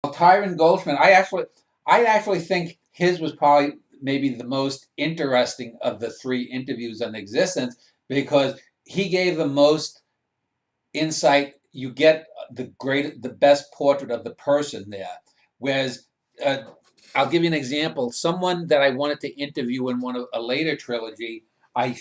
Tyron Goldschmidt, I actually think his was probably maybe the most interesting of the three interviews in existence because he gave the most insight. You get the best portrait of the person there. Whereas, uh, I'll give you an example. Someone that I wanted to interview in one of a later trilogy, I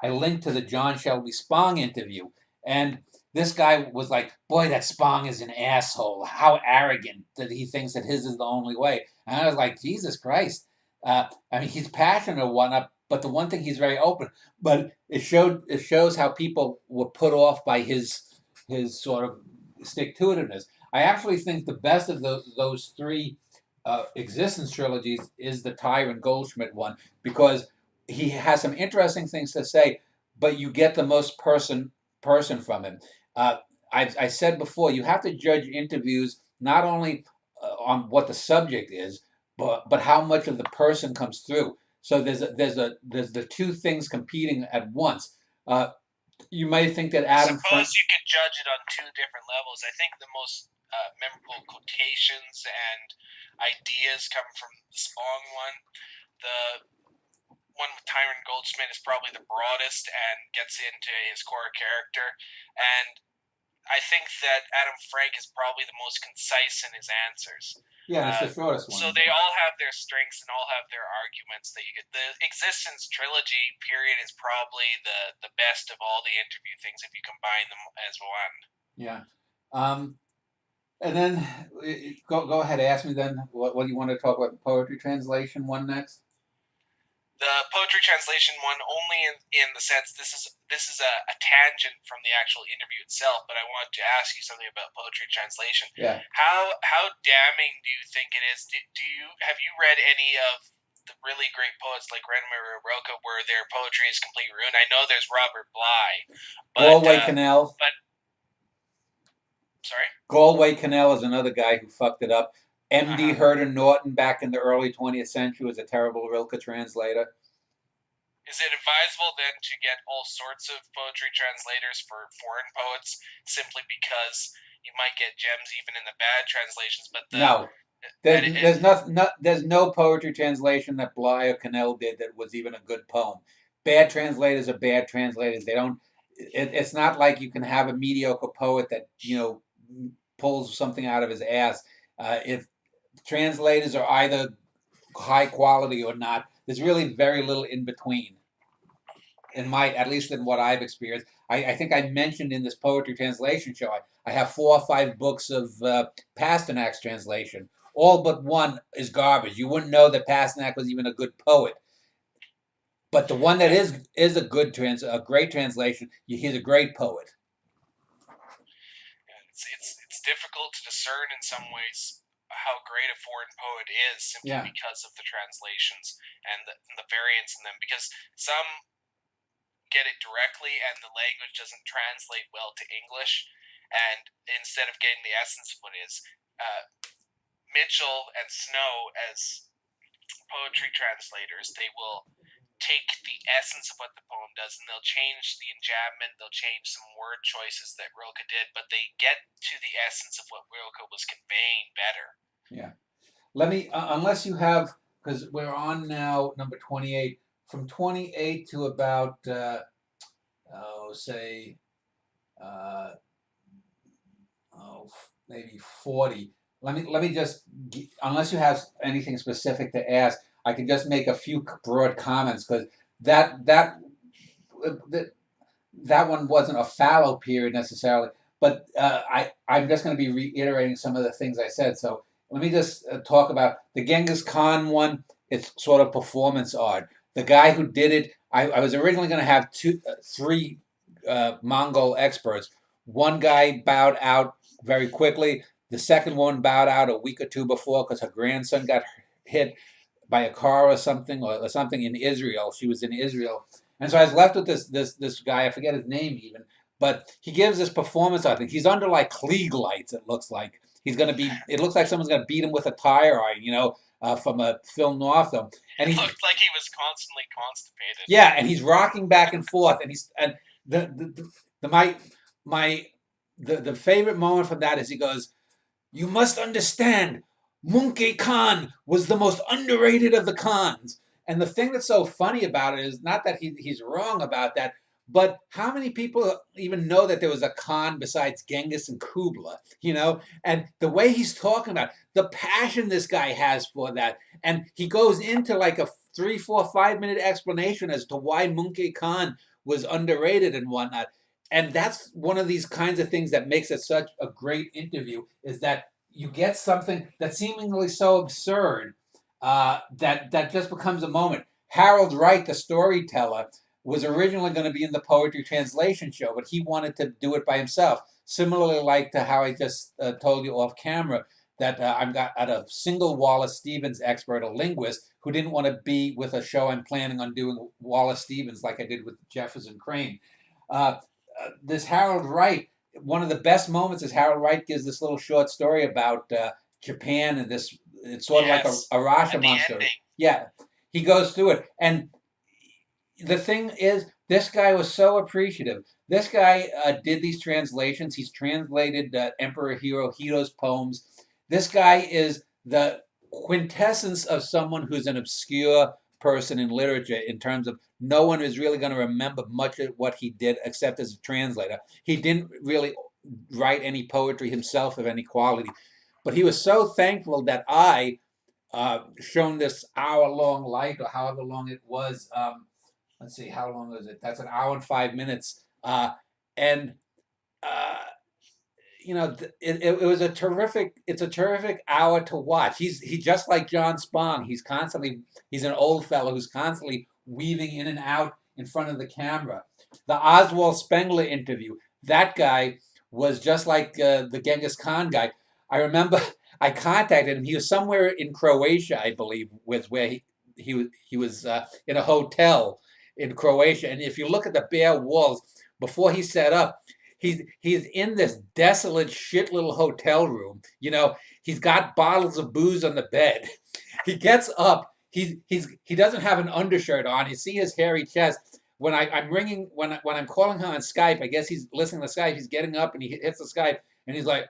linked to the John Shelby Spong interview, and this guy was like, "Boy, that Spong is an asshole. How arrogant that he thinks that his is the only way." And I was like, "Jesus Christ!" I mean, he's passionate or whatnot, but the one thing he's very open. But it shows how people were put off by his sort of stick to itiveness. I actually think the best of those three existence trilogies is the Tyron Goldschmidt one because he has some interesting things to say, but you get the most person from him. I said before, you have to judge interviews not only on what the subject is, but how much of the person comes through. So there's the two things competing at once. Uh, you may think that I Adam Frank. suppose you could judge it on two different levels. I think the most memorable quotations and ideas come from the Spong one. The one with Tyron Goldschmidt is probably the broadest and gets into his core character. And I think that Adam Frank is probably the most concise in his answers. Yeah, it's the shortest one. So they all have their strengths and all have their arguments that you get. The Existence trilogy period is probably the best of all the interview things if you combine them as one. Yeah. And then go ahead, ask me then what do you want to talk about the poetry translation one next? The poetry translation one only in the sense this is a tangent from the actual interview itself, but I wanted to ask you something about poetry translation. Yeah. How damning do you think it is? Have you read any of the really great poets like Radomir Rilke where their poetry is complete ruin? I know there's Robert Bly, but Galway Canal. But sorry, Galway Canal is another guy who fucked it up. M.D. Herder Norton back in the early 20th century was a terrible Rilke translator. Is it advisable then to get all sorts of poetry translators for foreign poets simply because you might get gems even in the bad translations? But no, there's no poetry translation that Bly or Cannell did that was even a good poem. Bad translators are bad translators. They don't. It's not like you can have a mediocre poet that pulls something out of his ass. If translators are either high quality or not, there's really very little in between. At least in what I've experienced, I think I mentioned in this poetry translation show, I have 4 or 5 books of Pasternak's translation. All but one is garbage. You wouldn't know that Pasternak was even a good poet. But the one that is a great translation, he's a great poet. It's difficult to discern in some ways how great a foreign poet is simply because of the translations and the variance in them. Because some get it directly and the language doesn't translate well to English, and instead of getting the essence of what it is, Mitchell and Snow as poetry translators, they will take the essence of what the poem does and they'll change the enjambment, they'll change some word choices that Rilke did, but they get to the essence of what Rilke was conveying better. Yeah. Let me, unless you have, because we're on now number 28, from 28 to about, maybe 40. Let me just, unless you have anything specific to ask, I can just make a few broad comments because that one wasn't a fallow period necessarily, but I'm just going to be reiterating some of the things I said. So let me just talk about the Genghis Khan one. It's sort of performance art. The guy who did it, I was originally going to have 3 Mongol experts. One guy bowed out very quickly. The second one bowed out a week or 2 before because her grandson got hit by a car or something in Israel. She was in Israel. And so I was left with this guy, I forget his name even, but he gives this performance, I think. He's under like Klieg lights, it looks like. It looks like someone's going to beat him with a tire iron, from a film noir film. And he looked like he was constantly constipated. Yeah, and he's rocking back and forth, and the favorite moment from that is he goes, You must understand, Munke Khan was the most underrated of the Khans. And the thing that's so funny about it is not that he's wrong about that, but how many people even know that there was a Khan besides Genghis and Kubla, you know? And the way he's talking about the passion this guy has for that. And he goes into like a 3, 4, 5 minute explanation as to why Munke Khan was underrated and whatnot. And that's one of these kinds of things that makes it such a great interview, is that you get something that's seemingly so absurd, that just becomes a moment. Harold Wright, the storyteller, was originally going to be in the poetry translation show, but he wanted to do it by himself. Similarly, like to how I just told you off camera, that I've got a single Wallace Stevens expert, a linguist, who didn't want to be with a show I'm planning on doing Wallace Stevens like I did with Jefferson Crane. Uh, this Harold Wright, one of the best moments is Harold Wright gives this little short story about Japan, and this, it's sort of like Yes, a at the Rashomon story. ending. Yeah, he goes through it, and the thing is, this guy was so appreciative. This guy did these translations. He's translated Emperor Hirohito's poems. This guy is the quintessence of someone who's an obscure person in literature, in terms of no one is really going to remember much of what he did except as a translator. He didn't really write any poetry himself of any quality, but he was so thankful that I shown this hour-long light, or however long it was. Let's see, how long was it? That's an hour and 5 minutes. And uh, it was a terrific. It's a terrific hour to watch. He just like John Spong. He's an old fellow who's constantly weaving in and out in front of the camera. The Oswald Spengler interview. That guy was just like the Genghis Khan guy. I remember I contacted him. He was somewhere in Croatia, I believe, was where he was in a hotel in Croatia. And if you look at the bare walls before he set up, he's in this desolate shit little hotel room. He's got bottles of booze on the bed. He gets up. He doesn't have an undershirt on. You see his hairy chest. I'm ringing, when I'm calling him on Skype, I guess he's listening to Skype. He's getting up and he hits the Skype and he's like,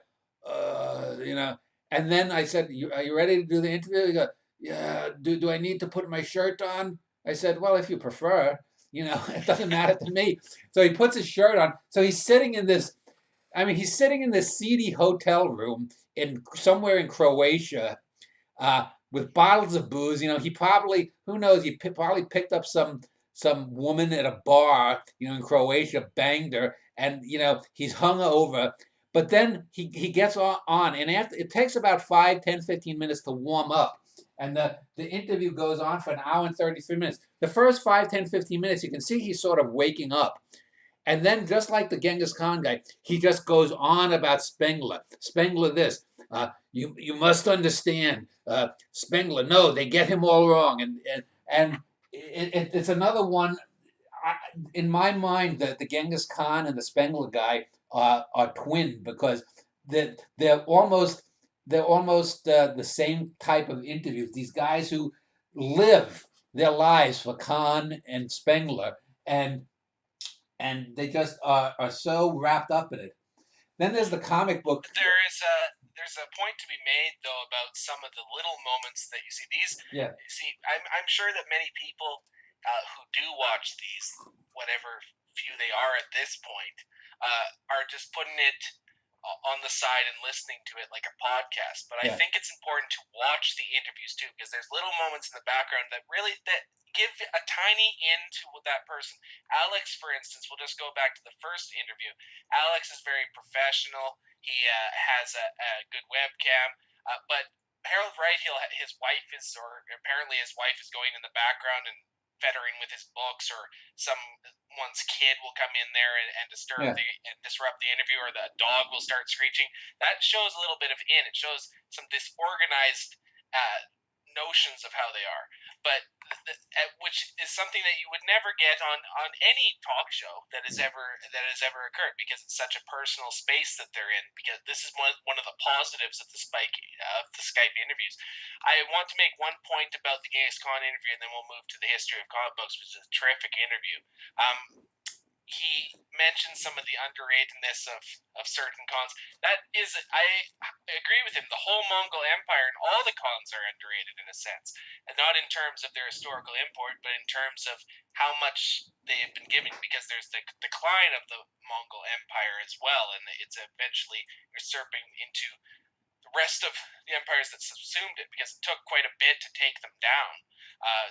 you know. And then I said, "Are you ready to do the interview?" He goes, "Yeah. Do I need to put my shirt on?" I said, "Well, if you prefer, it doesn't matter to me." So he puts his shirt on. So he's sitting in this. I mean, he's sitting in this seedy hotel room in somewhere in Croatia, with bottles of booze. He probably, who knows, probably picked up some woman at a bar, in Croatia, banged her, and he's hung over. But then he gets on, and after it takes about 5, 10, 15 minutes to warm up. And the interview goes on for an hour and 33 minutes. The first 5, 10, 15 minutes, you can see he's sort of waking up. And then, just like the Genghis Khan guy, he just goes on about Spengler. Spengler, this. You must understand, Spengler. No, they get him all wrong, and it's another one. In my mind, the Genghis Khan and the Spengler guy are twin, because they're almost the same type of interviews. These guys who live their lives for Khan and Spengler, and they just are so wrapped up in it. Then there's the comic book. But there's a point to be made though about some of the little moments that you see. Yeah. See, I'm sure that many people who do watch these, whatever few they are at this point, are just putting it on the side and listening to it like a podcast. But I think it's important to watch the interviews too, because there's little moments in the background that give a tiny into that person. Alex, for instance, we'll just go back to the first interview. Alex is very professional. He has a good webcam, but Harold Wright, apparently his wife is going in the background and fettering with his books, or someone's kid will come in there and disrupt the interview, or the dog will start screeching. That shows a little bit of it shows some disorganized notions of how they are, but which is something that you would never get on any talk show that has ever occurred, because it's such a personal space that they're in. Because this is one of the positives of the Skype interviews. I want to make one point about the Genghis Khan interview, and then we'll move to the history of comic books, which is a terrific interview. he mentioned some of the underratedness of certain cons. That is, I agree with him. The whole Mongol Empire and all the cons are underrated in a sense, and not in terms of their historical import, but in terms of how much they have been given. Because there's the decline of the Mongol Empire as well, and it's eventually usurping into the rest of the empires that subsumed it, because it took quite a bit to take them down,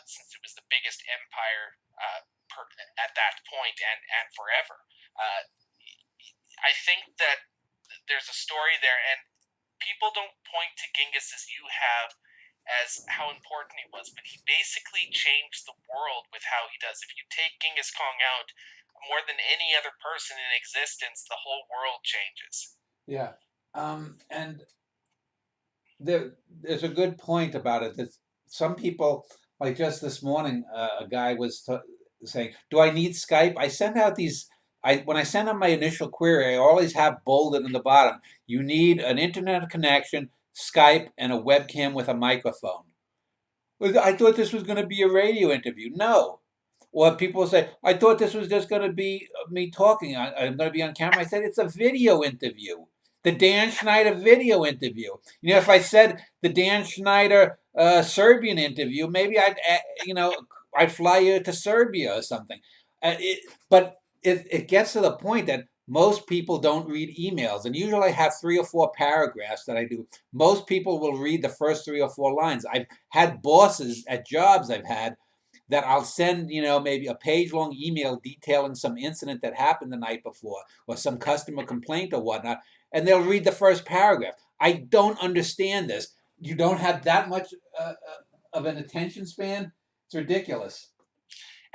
since it was the biggest empire at that point and forever. Uh, I think that there's a story there, and people don't point to Genghis as you have as how important he was, but he basically changed the world with how he does. If you take Genghis Khan out, more than any other person in existence, the whole world changes. Yeah. And there's a good point about it. That some people, like just this morning, a guy was saying, "Do I need Skype?" I send out these. When I send out my initial query, I always have bolded in the bottom. You need an internet connection, Skype, and a webcam with a microphone. I thought this was going to be a radio interview. No. Or people say, I thought this was just going to be me talking. I'm going to be on camera. I said, it's a video interview. The Dan Schneider video interview. You know, if I said the Dan Schneider Serbian interview, maybe I'd fly you to Serbia or something. But it gets to the point that most people don't read emails. And usually I have 3 or 4 paragraphs that I do. Most people will read the first 3 or 4 lines. I've had bosses at jobs I've had that I'll send, maybe a page-long email detailing some incident that happened the night before or some customer complaint or whatnot, and they'll read the first paragraph. I don't understand this. You don't have that much of an attention span? It's ridiculous.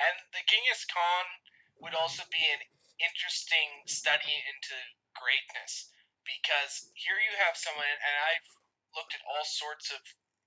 And the Genghis Khan would also be an interesting study into greatness, because here you have someone, and I've looked at all sorts of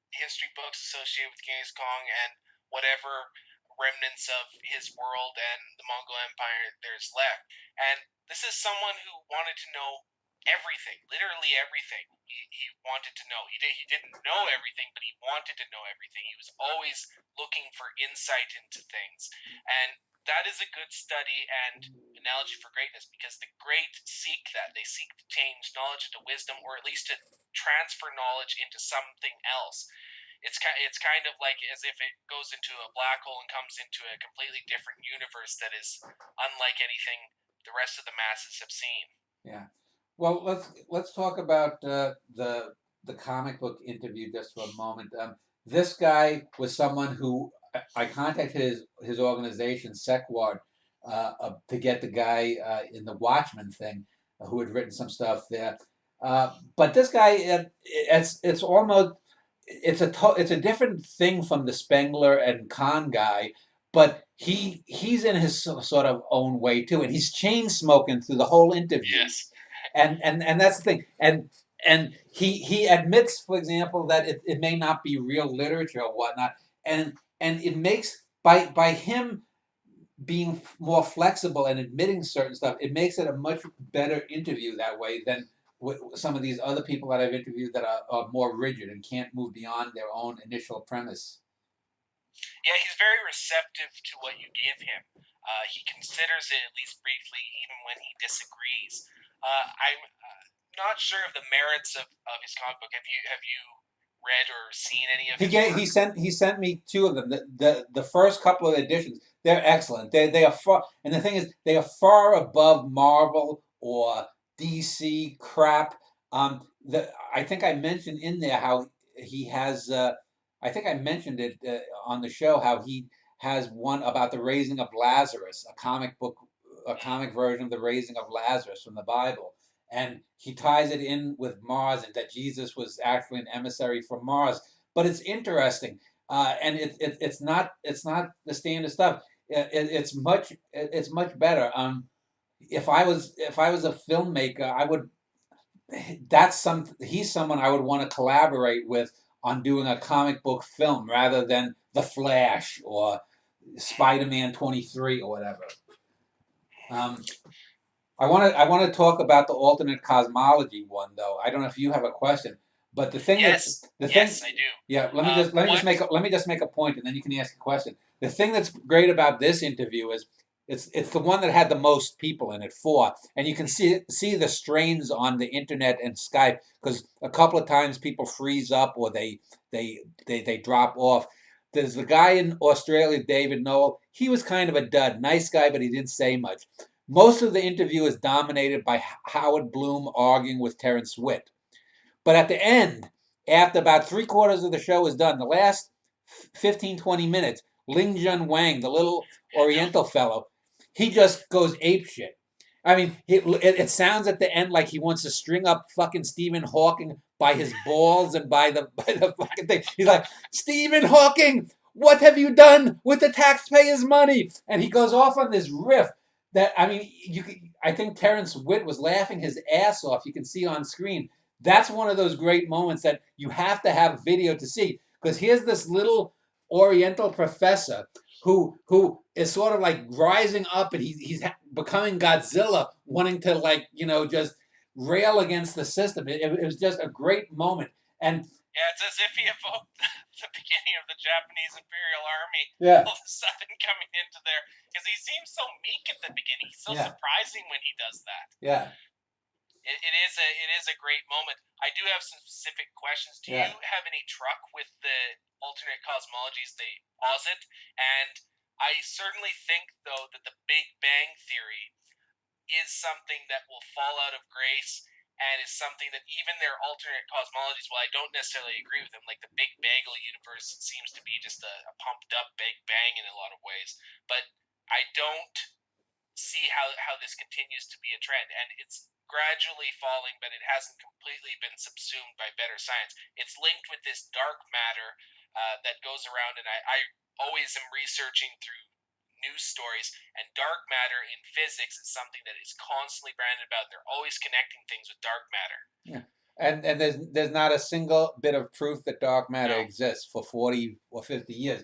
history books associated with Genghis Khan and whatever remnants of his world and the Mongol Empire there's left. And this is someone who wanted to know everything, literally everything. He wanted to know. He didn't know everything, but he wanted to know everything. He was always looking for insight into things. And that is a good study and analogy for greatness, because the great seek that. They seek to change knowledge into wisdom, or at least to transfer knowledge into something else. It's kind of like as if it goes into a black hole and comes into a completely different universe that is unlike anything the rest of the masses have seen. Yeah. Well, let's talk about the comic book interview just for a moment. This guy was someone who I contacted his organization, Sekward, to get the guy in the Watchmen thing, who had written some stuff there. But this guy, it's almost it's a different thing from the Spengler and Khan guy, but he's in his sort of own way too, and he's chain smoking through the whole interview. Yes. And that's the thing. And he admits, for example, that it may not be real literature or whatnot, and it makes by him being more flexible and admitting certain stuff, it makes it a much better interview that way than with some of these other people that I've interviewed that are more rigid and can't move beyond their own initial premise. Yeah, he's very receptive to what you give him. He considers it, at least briefly, even when he disagrees. I'm not sure of the merits of his comic book. Have you read or seen any of his work? He sent me 2 of them. The first couple of editions, they're excellent. They are far, and the thing is, they are far above Marvel or DC crap. I think I mentioned in there how he has. I think I mentioned it on the show how he has one about the raising of Lazarus, a comic version of the raising of Lazarus from the Bible, and he ties it in with Mars and that Jesus was actually an emissary from Mars. But it's interesting, and it's not the standard stuff. It's much better. If I was a filmmaker, I would. He's someone I would want to collaborate with on doing a comic book film rather than The Flash or Spider-Man 23 or whatever. I want to talk about the alternate cosmology one though. I don't know if you have a question, but the thing yes, I do. Yeah, let me just make a point, and then you can ask a question. The thing that's great about this interview is It's the one that had the most people in it, 4, and you can see the strains on the internet and Skype because a couple of times people freeze up or they drop off. There's the guy in Australia, David Noel. He was kind of a dud, nice guy, but he didn't say much. Most of the interview is dominated by Howard Bloom arguing with Terence Witt. But at the end, after about three-quarters of the show is done, the last 15, 20 minutes, Ling Jun Wang, the little Oriental fellow, he just goes apeshit. I mean, it sounds at the end like he wants to string up fucking Stephen Hawking by his balls and by the fucking thing. He's like, Stephen Hawking, what have you done with the taxpayers' money? And he goes off on this riff that, I mean, I think Terence Witt was laughing his ass off. You can see on screen. That's one of those great moments that you have to have video to see, because here's this little Oriental professor who is sort of like rising up, and he's becoming Godzilla, wanting to, like, just rail against the system. It was just a great moment. And yeah, it's as if he evoked the beginning of the Japanese Imperial Army. Yeah. All of a sudden coming into there, because he seems so meek at the beginning. He's so surprising when he does that. Yeah. It is a great moment. I do have some specific questions. Do you have any truck with the alternate cosmologies they posit? And I certainly think, though, that the Big Bang Theory is something that will fall out of grace, and is something that even their alternate cosmologies, while I don't necessarily agree with them, like the Big Bagel universe seems to be just a pumped up Big Bang in a lot of ways, but I don't see how this continues to be a trend, and it's gradually falling, but it hasn't completely been subsumed by better science. It's linked with this dark matter that goes around, and I always am researching through news stories, and dark matter in physics is something that is constantly branded about. They're always connecting things with dark matter. Yeah. And there's not a single bit of proof that dark matter exists for 40 or 50 years.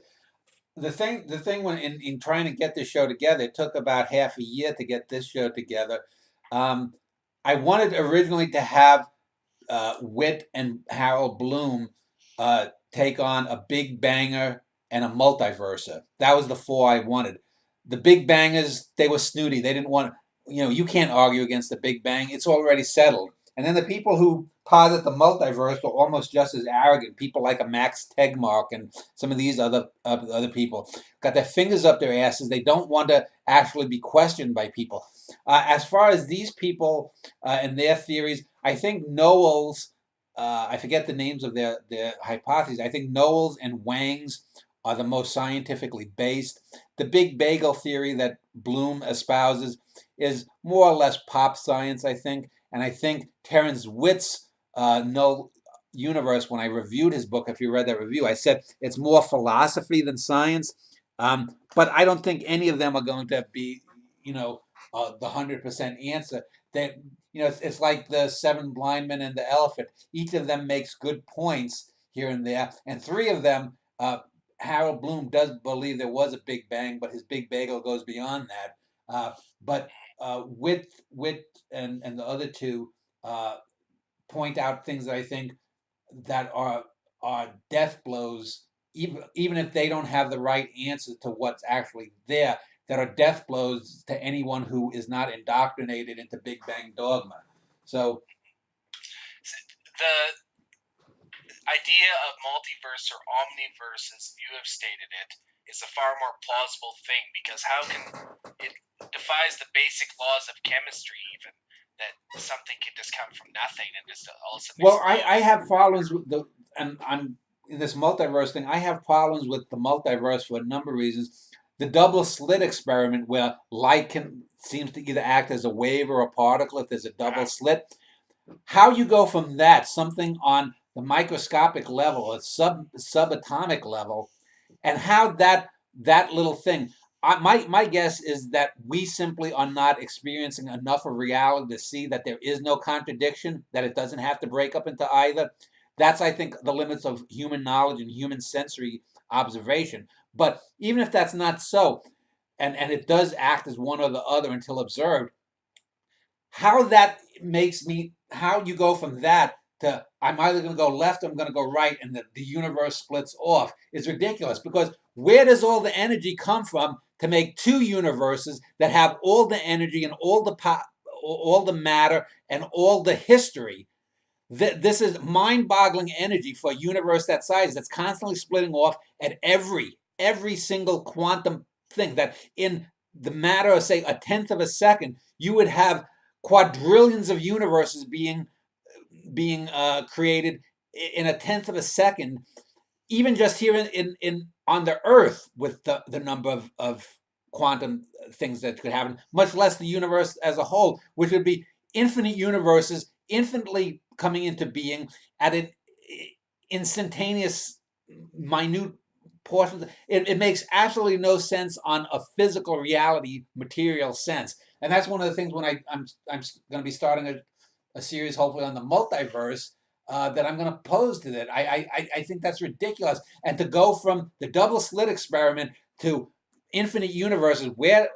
The thing when in trying to get this show together, it took about half a year to get this show together. I wanted originally to have Witt and Harold Bloom take on a Big Banger and a Multiverser. That was the 4 I wanted. The Big Bangers, they were snooty. They didn't want, you can't argue against the Big Bang. It's already settled. And then the people who posit the multiverse were almost just as arrogant. People like a Max Tegmark and some of these other people got their fingers up their asses. They don't want to actually be questioned by people. As far as these people and their theories, I think Noel's, I forget the names of their hypotheses. I think Noel's and Wang's are the most scientifically based. The Big Bagel theory that Bloom espouses is more or less pop science, I think. And I think Terence Witt's No Universe, when I reviewed his book, if you read that review, I said it's more philosophy than science. But I don't think any of them are going to be, the 100% answer. That it's like the 7 blind men and the elephant. Each of them makes good points here and there, and 3 of them. Harold Bloom does believe there was a Big Bang, but his Big Bagel goes beyond that. But Witt and the other 2 point out things that I think that are death blows, even if they don't have the right answer to what's actually there, that are death blows to anyone who is not indoctrinated into Big Bang dogma. So the idea of multiverse or omniverse, as you have stated it, is a far more plausible thing, because how can it defies the basic laws of chemistry, even that something can just come from nothing and just all of a sudden. Well, I have problems with and I'm in this multiverse thing. I have problems with the multiverse for a number of reasons. The double slit experiment, where light seems to either act as a wave or a particle if there's a double slit. How you go from that, something on the microscopic level, a subatomic level, and how that little thing. My guess is that we simply are not experiencing enough of reality to see that there is no contradiction, that it doesn't have to break up into either. That's, I think, the limits of human knowledge and human sensory observation. But even if that's not so, and it does act as one or the other until observed, how you go from that to I'm either going to go left or I'm going to go right, and the universe splits off is ridiculous. Because where does all the energy come from to make two universes that have all the energy and all the matter and all the history? This is mind-boggling energy for a universe that size that's constantly splitting off at every single quantum thing. That in the matter of, say, a tenth of a second, you would have quadrillions of universes being created in a tenth of a second, even just here in on the Earth, with the number of quantum things that could happen, much less the universe as a whole, which would be infinite universes infinitely coming into being at an instantaneous, minute portion. It makes absolutely no sense on a physical reality, material sense. And that's one of the things when I'm going to be starting a series, hopefully on the multiverse, that I'm going to pose to that. I think that's ridiculous. And to go from the double slit experiment to infinite universes, where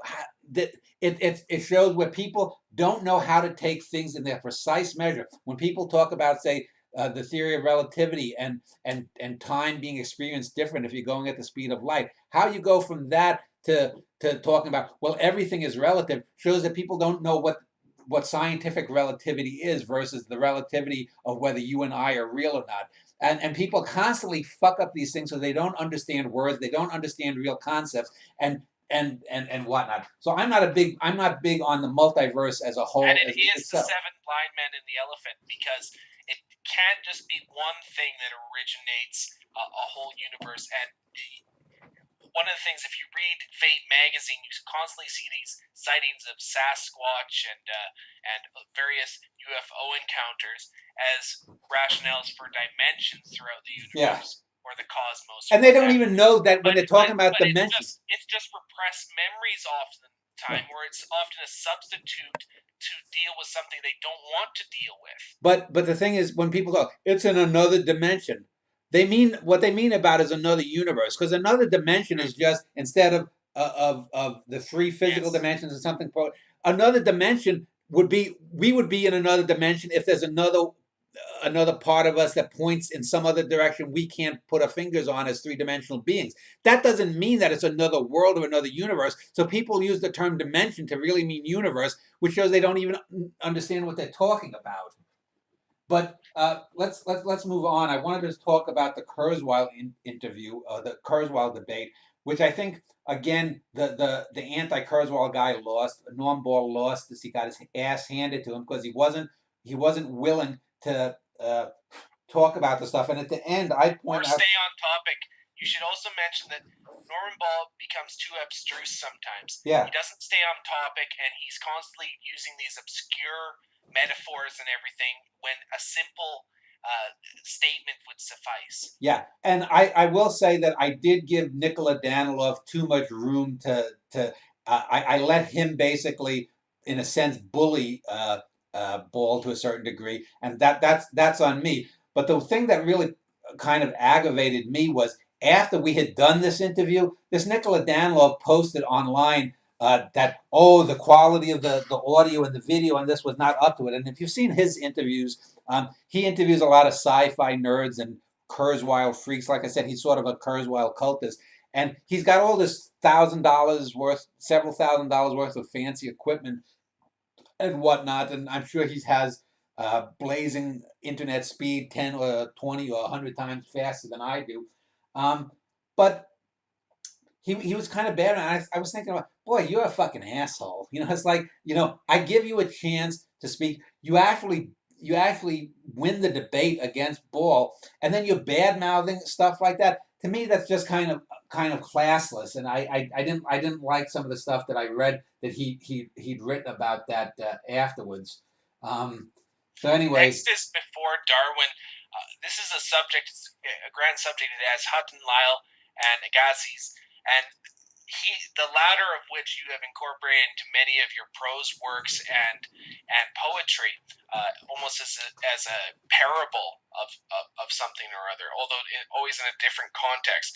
it shows where people don't know how to take things in their precise measure. When people talk about, say, the theory of relativity and time being experienced different if you're going at the speed of light, how you go from that to talking about, well, everything is relative, shows that people don't know what scientific relativity is versus the relativity of whether you and I are real or not. And people constantly fuck up these things, so they don't understand words, they don't understand real concepts, and whatnot. So I'm not big on the multiverse as a whole. And it is the seven blind men and the elephant, because it can't just be one thing that originates a whole universe. And one of the things, if you read Fate magazine, you constantly see these sightings of Sasquatch and various UFO encounters as rationales for dimensions throughout the universe, or the cosmos. And they don't even know that when they're talking about dimensions. It's just repressed memories often time, where it's often a substitute to deal with something they don't want to deal with. But the thing is, when people talk, it's in another dimension, they mean what they mean about is another universe. Because another dimension is just, instead of the three physical dimensions or something, another dimension would be, we would be in another dimension if there's another part of us that points in some other direction we can't put our fingers on as three-dimensional beings. That doesn't mean that it's another world or another universe. So people use the term dimension to really mean universe, which shows they don't even understand what they're talking about. But let's move on. I wanted to talk about the Kurzweil interview, the Kurzweil debate, which I think, again, the anti-Kurzweil guy lost. Norm Ball lost this. He got his ass handed to him because he wasn't willing to talk about the stuff. And at the end, I point out, stay on topic. You should also mention that Norman Ball becomes too abstruse sometimes. Yeah. He doesn't stay on topic, and he's constantly using these obscure metaphors and everything when a simple statement would suffice. Yeah, and I will say that I did give Nikola Danilov too much room I let him basically, in a sense, bully Ball to a certain degree, and that's on me. But the thing that really kind of aggravated me was, after we had done this interview, this Nikola Danilov posted online that, the quality of the audio and the video and this was not up to it. And if you've seen his interviews, he interviews a lot of sci-fi nerds and Kurzweil freaks. Like I said, he's sort of a Kurzweil cultist. And he's got all this several $1,000s worth of fancy equipment and whatnot. And I'm sure he has blazing internet speed 10 or 20 or 100 times faster than I do. But he was kind of bad. And I was thinking about, boy, you're a fucking asshole. It's like, I give you a chance to speak. You actually win the debate against Ball, and then you're bad mouthing stuff like that. To me, that's just kind of classless. And I didn't like some of the stuff that I read that he'd written about that afterwards. So anyway, next is Before Darwin. This is a grand subject. It has Hutton, Lyle, and Agassiz, and the latter of which you have incorporated into many of your prose works and poetry, almost as a parable of something or other, although always in a different context.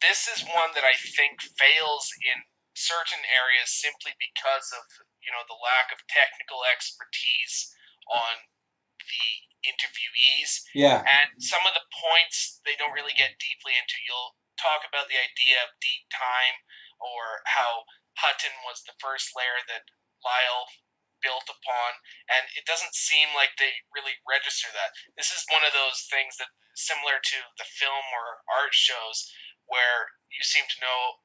This is one that I think fails in certain areas simply because of the lack of technical expertise on the interviewees. Yeah. And some of the points they don't really get deeply into. You'll talk about the idea of deep time, or how Hutton was the first layer that Lyle built upon, and it doesn't seem like they really register that. This is one of those things that, similar to the film or art shows, where you seem to know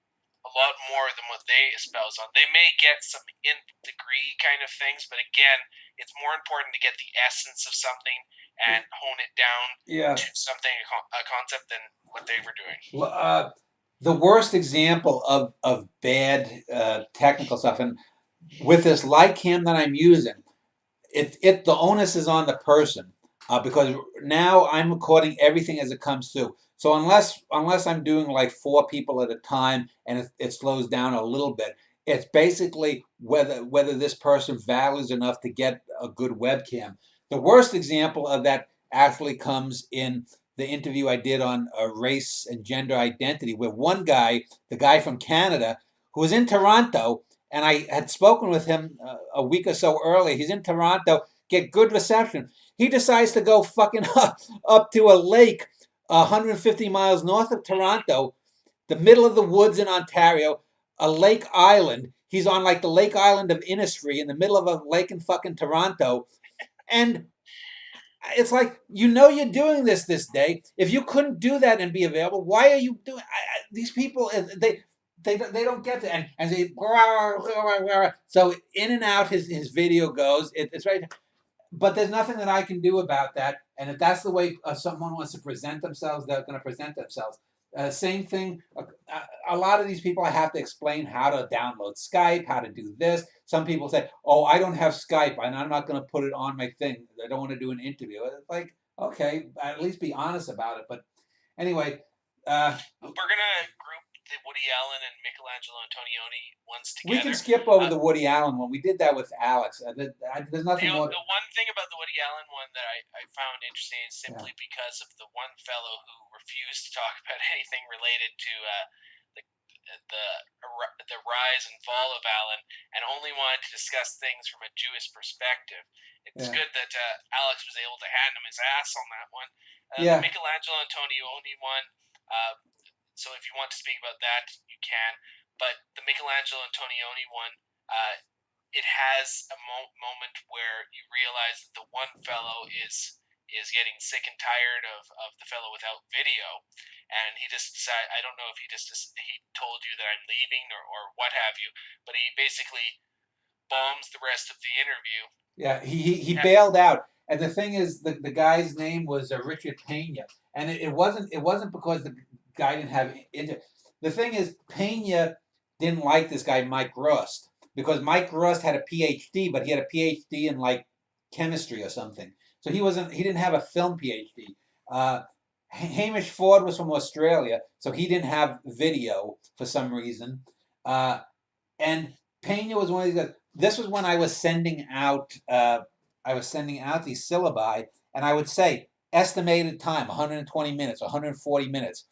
a lot more than what they espouse on. They may get some nth degree kind of things, but again, it's more important to get the essence of something and hone it down to something, a concept, than what they were doing. The worst example of bad technical stuff, and with this light cam that I'm using, the onus is on the person, because now I'm recording everything as it comes through. So unless I'm doing like 4 people at a time and it slows down a little bit, it's basically whether this person values enough to get a good webcam. The worst example of that actually comes in the interview I did on race and gender identity, where one guy, the guy from Canada, who was in Toronto, and I had spoken with him a week or so earlier. He's in Toronto, get good reception. He decides to go fucking up to a lake 150 miles north of Toronto, the middle of the woods in Ontario, a lake island. He's on like the lake island of Innisfree in the middle of a lake in fucking Toronto. And it's like, you're doing this day. If you couldn't do that and be available, why are you doing these people? They don't get it, and they so in and out his video goes. It's right, but there's nothing that I can do about that. And if that's the way someone wants to present themselves, they're going to present themselves. Same thing. A lot of these people, I have to explain how to download Skype, how to do this. Some people say, "Oh, I don't have Skype, and I'm not going to put it on my thing. I don't want to do an interview." It's like, okay, at least be honest about it. But anyway, we're gonna group the Woody Allen and Michelangelo Antonioni ones together. We can skip over the Woody Allen one. We did that with Alex. There's nothing more. The one thing about the Woody Allen one that I found interesting is simply because of the one fellow who refused to talk about anything related to the rise and fall of Allen, and only wanted to discuss things from a Jewish perspective. It's good that Alex was able to hand him his ass on that one. The Michelangelo Antonioni one. So if you want to speak about that, you can. But the Michelangelo Antonioni one, it has a moment where you realize that the one fellow is getting sick and tired of the fellow without video, and he just decided, I don't know if he told you that I'm leaving or what have you, but he basically bombs the rest of the interview. Yeah, he bailed out. And the thing is, the guy's name was Richard Pena, and it wasn't because the guy didn't have the thing is, Pena didn't like this guy Mike Rust, because Mike Rust had a PhD, but he had a PhD in like chemistry or something. So he didn't have a film PhD. Hamish Ford was from Australia, so he didn't have video for some reason. And Pena was one of these guys. This was when I was sending out these syllabi, and I would say estimated time 120 minutes, 140 minutes.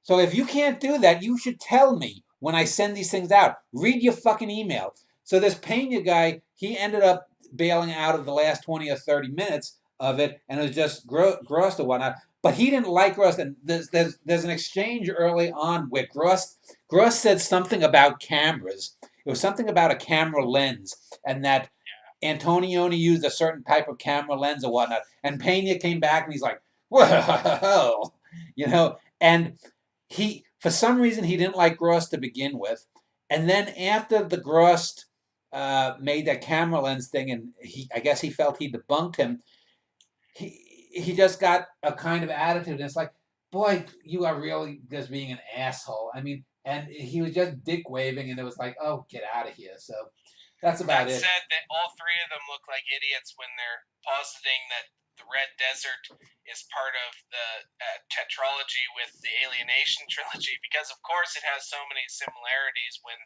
So if you can't do that, you should tell me when I send these things out. Read your fucking email. So this Pena guy, he ended up bailing out of the last 20 or 30 minutes of it, and it was just Grust or whatnot. But he didn't like Grust, and there's an exchange early on where Grust said something about cameras. It was something about a camera lens, and that Antonioni used a certain type of camera lens or whatnot. And Pena came back and he's like, "Well," and he, for some reason, he didn't like Grust to begin with. And then after the Grust made that camera lens thing, and I guess he felt he debunked him, he just got a kind of attitude. And it's like, boy, you are really just being an asshole. I mean, and he was just dick waving, and it was like, oh, get out of here. So that's about it. That said, that all three of them look like idiots when they're positing that the Red Desert is part of the tetralogy with the Alienation trilogy, because of course it has so many similarities when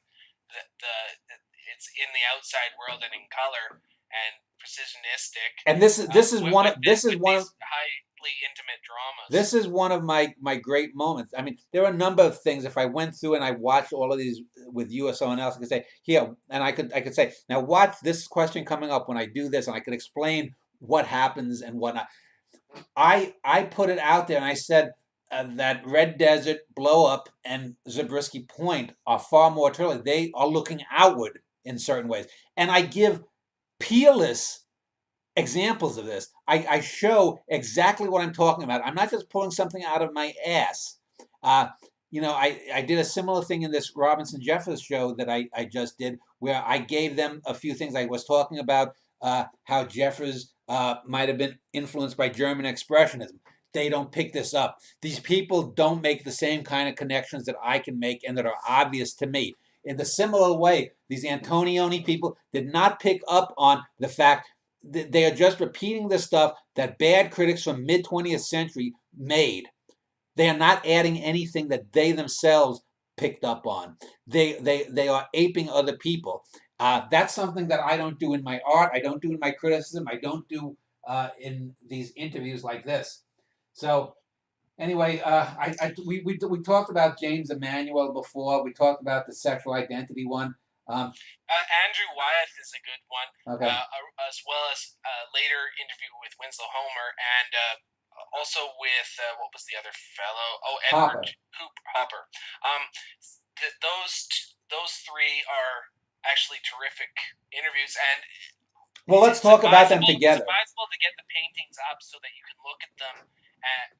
it's in the outside world and in color and precisionistic. And this is one of highly intimate dramas. This is one of my great moments. I mean, there are a number of things. If I went through and I watched all of these with you or someone else, I could say, here, and I could say, now watch this question coming up when I do this, and I could explain what happens and whatnot. I put it out there and I said that Red Desert, Blow Up, and Zabriskie Point are far more truly. They are looking outward in certain ways, and I give peerless examples of this. I show exactly what I'm talking about. I'm not just pulling something out of my ass. Uh, I did a similar thing in this Robinson Jeffers show that I just did, where I gave them a few things. I was talking about how Jeffers might have been influenced by German Expressionism. They don't pick this up. These people don't make the same kind of connections that I can make and that are obvious to me. In the similar way, these Antonioni people did not pick up on the fact they are just repeating the stuff that bad critics from mid 20th century made. They are not adding anything that they themselves picked up on. They are aping other people. That's something that I don't do in my art. I don't do in my criticism. I don't do in these interviews like this. So anyway, we talked about James Emanuel before. We talked about the sexual identity one. Andrew Wyeth is a good one, okay. As well as later interview with Winslow Homer, and also with what was the other fellow? Oh, Edward Hopper. Those three are actually terrific interviews, and well, let's talk about them together. It's advisable to get the paintings up so that you can look at them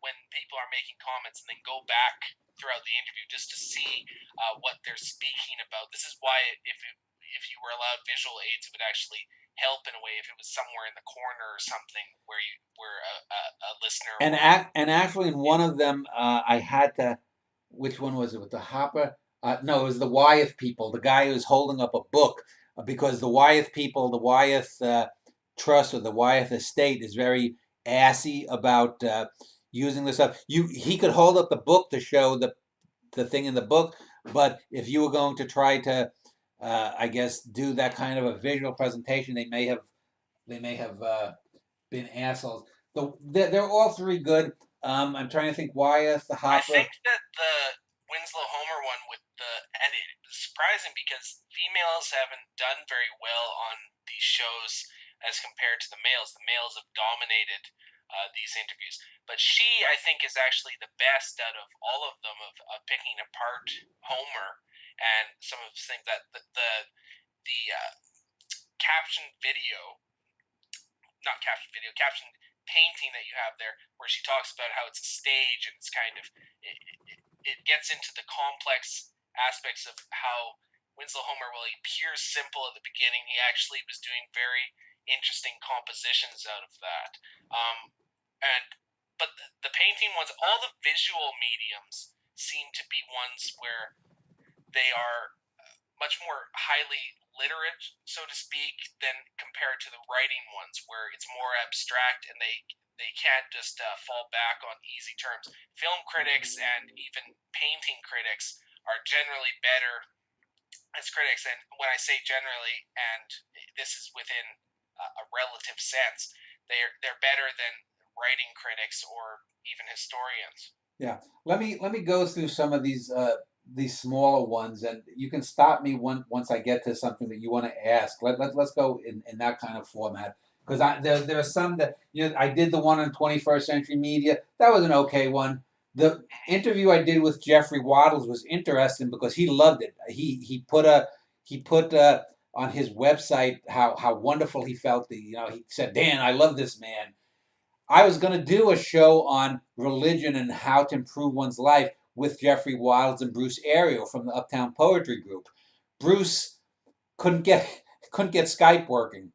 when people are making comments, and then go back throughout the interview just to see what they're speaking about. This is why if you were allowed visual aids, it would actually help in a way if it was somewhere in the corner or something where a listener. And actually, in one of them, I had to. Which one was it? With the Hopper? No, it was the Wyeth people. The guy who was holding up a book because the Wyeth people, the Wyeth Trust or the Wyeth Estate is very assy about using this stuff. He could hold up the book to show the thing in the book, but if you were going to try to I guess do that kind of a visual presentation, they may have been assholes. They're all three good. I'm trying to think. Wyeth, the Hopper. I think that the Winslow Homer one and it's surprising because females haven't done very well on these shows as compared to the males. The males have dominated these interviews, but she, I think, is actually the best out of all of them of picking apart Homer and some of the things that the captioned painting that you have there, where she talks about how it's a stage and it's kind of it gets into the complex aspects of how Winslow Homer, while he appears simple at the beginning, he actually was doing very interesting compositions out of that. But the painting ones, all the visual mediums seem to be ones where they are much more highly literate, so to speak, than compared to the writing ones, where it's more abstract and they can't just fall back on easy terms. Film critics and even painting critics are generally better as critics, and when I say generally, and this is within a relative sense, they're better than writing critics or even historians. Yeah, let me go through some of these smaller ones, and you can stop me once I get to something that you want to ask. Let's go in that kind of format, because there are some that I did the one on 21st century media. That was an okay one. The interview I did with Jeffrey Waddles was interesting because he loved it. He put on his website how wonderful he felt. He said, "Dan, I love this man." I was going to do a show on religion and how to improve one's life with Jeffrey Waddles and Bruce Ariel from the Uptown Poetry Group. Bruce couldn't get Skype working,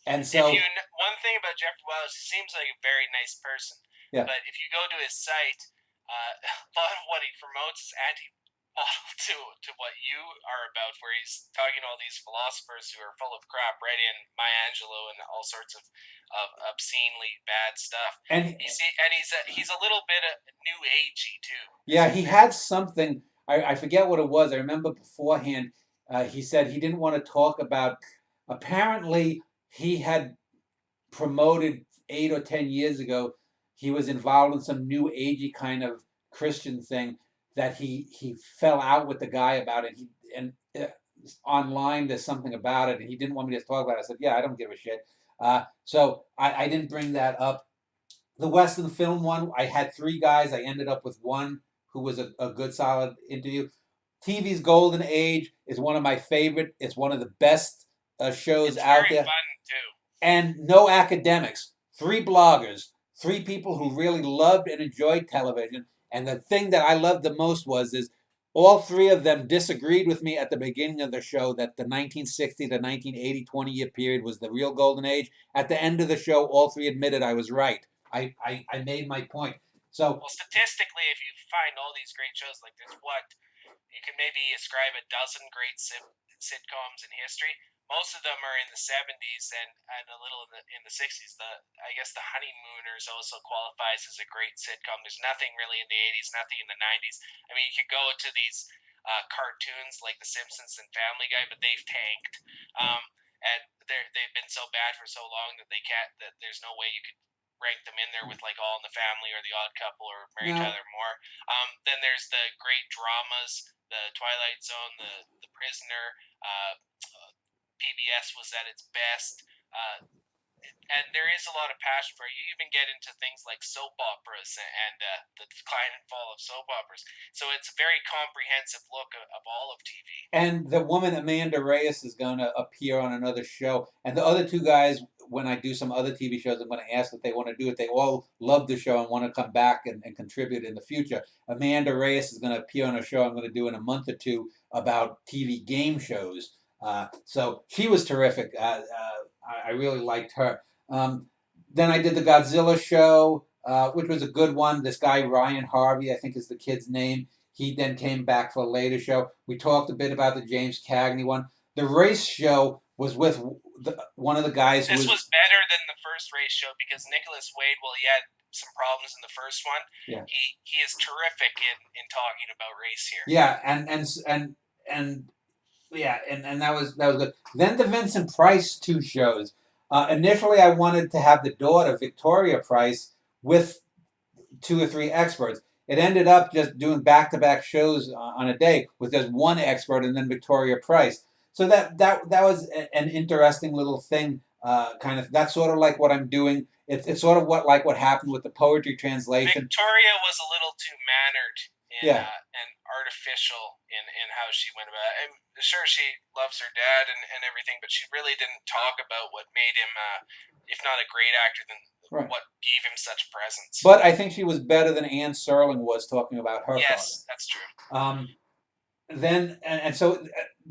and so one thing about Jeffrey Waddles, he seems like a very nice person. Yeah. But if you go to his site, a lot of what he promotes is anti-model to what you are about, where he's talking to all these philosophers who are full of crap, right in Maya Angelou and all sorts of obscenely bad stuff. And he's a little bit new agey too. Yeah, he had something. I forget what it was. I remember beforehand he said he didn't want to talk about. Apparently, he had promoted 8 or 10 years ago. He was involved in some new agey kind of Christian thing that he fell out with the guy about it. Online there's something about it, and he didn't want me to talk about it. I said, yeah, I don't give a shit. So I didn't bring that up. The Western film one, I had three guys. I ended up with one who was a good, solid interview. TV's golden age is one of my favorite. It's one of the best shows It's out very there, fun too. and no academics. Three bloggers, three people who really loved and enjoyed television. And the thing that I loved the most was is all three of them disagreed with me at the beginning of the show that the 1960 to 1980 20-year period was the real golden age. At the end of the show, all three admitted I was right. I made my point. So, well, statistically, if you find all these great shows, like there's what you can maybe ascribe a dozen great sitcoms in history. Most of them are in the 70s and a little in the 60s. I guess the Honeymooners also qualifies as a great sitcom. There's nothing really in the 80s, nothing in the 90s. I mean, you could go to these cartoons like The Simpsons and Family Guy, but they've tanked. And they've been so bad for so long that they can't. That there's no way you could rank them in there with like All in the Family or The Odd Couple or Mary no. Tyler Moore. Then there's the great dramas, the Twilight Zone, the Prisoner. PBS was at its best. And there is a lot of passion for it. You even get into things like soap operas and the decline and fall of soap operas. So it's a very comprehensive look of all of TV. And the woman Amanda Reyes is going to appear on another show. And the other two guys, when I do some other TV shows, I'm going to ask if they want to do it. They all love the show and want to come back and contribute in the future. Amanda Reyes is going to appear on a show I'm going to do in a month or two about TV game shows. So she was terrific. I really liked her. Then I did the Godzilla show, which was a good one. This guy, Ryan Harvey, I think is the kid's name. He then came back for a later show. We talked a bit about the James Cagney one. The race show was with one of the guys who This was better than the first race show because Nicholas Wade, well, he had some problems in the first one. Yeah. He is terrific in talking about race here. Yeah, and that was good. Then the Vincent Price two shows. Initially, I wanted to have the daughter Victoria Price with two or three experts. It ended up just doing back-to-back shows on a day with just one expert and then Victoria Price. So that was an interesting little thing. Kind of that's sort of like what I'm doing. It's sort of what happened with the poetry translation. Victoria was a little too mannered and artificial in how she went about it. I'm sure she loves her dad and everything, but she really didn't talk about what made him, if not a great actor, then what gave him such presence. But I think she was better than Anne Serling was talking about her father. Yes, that's true. Then and so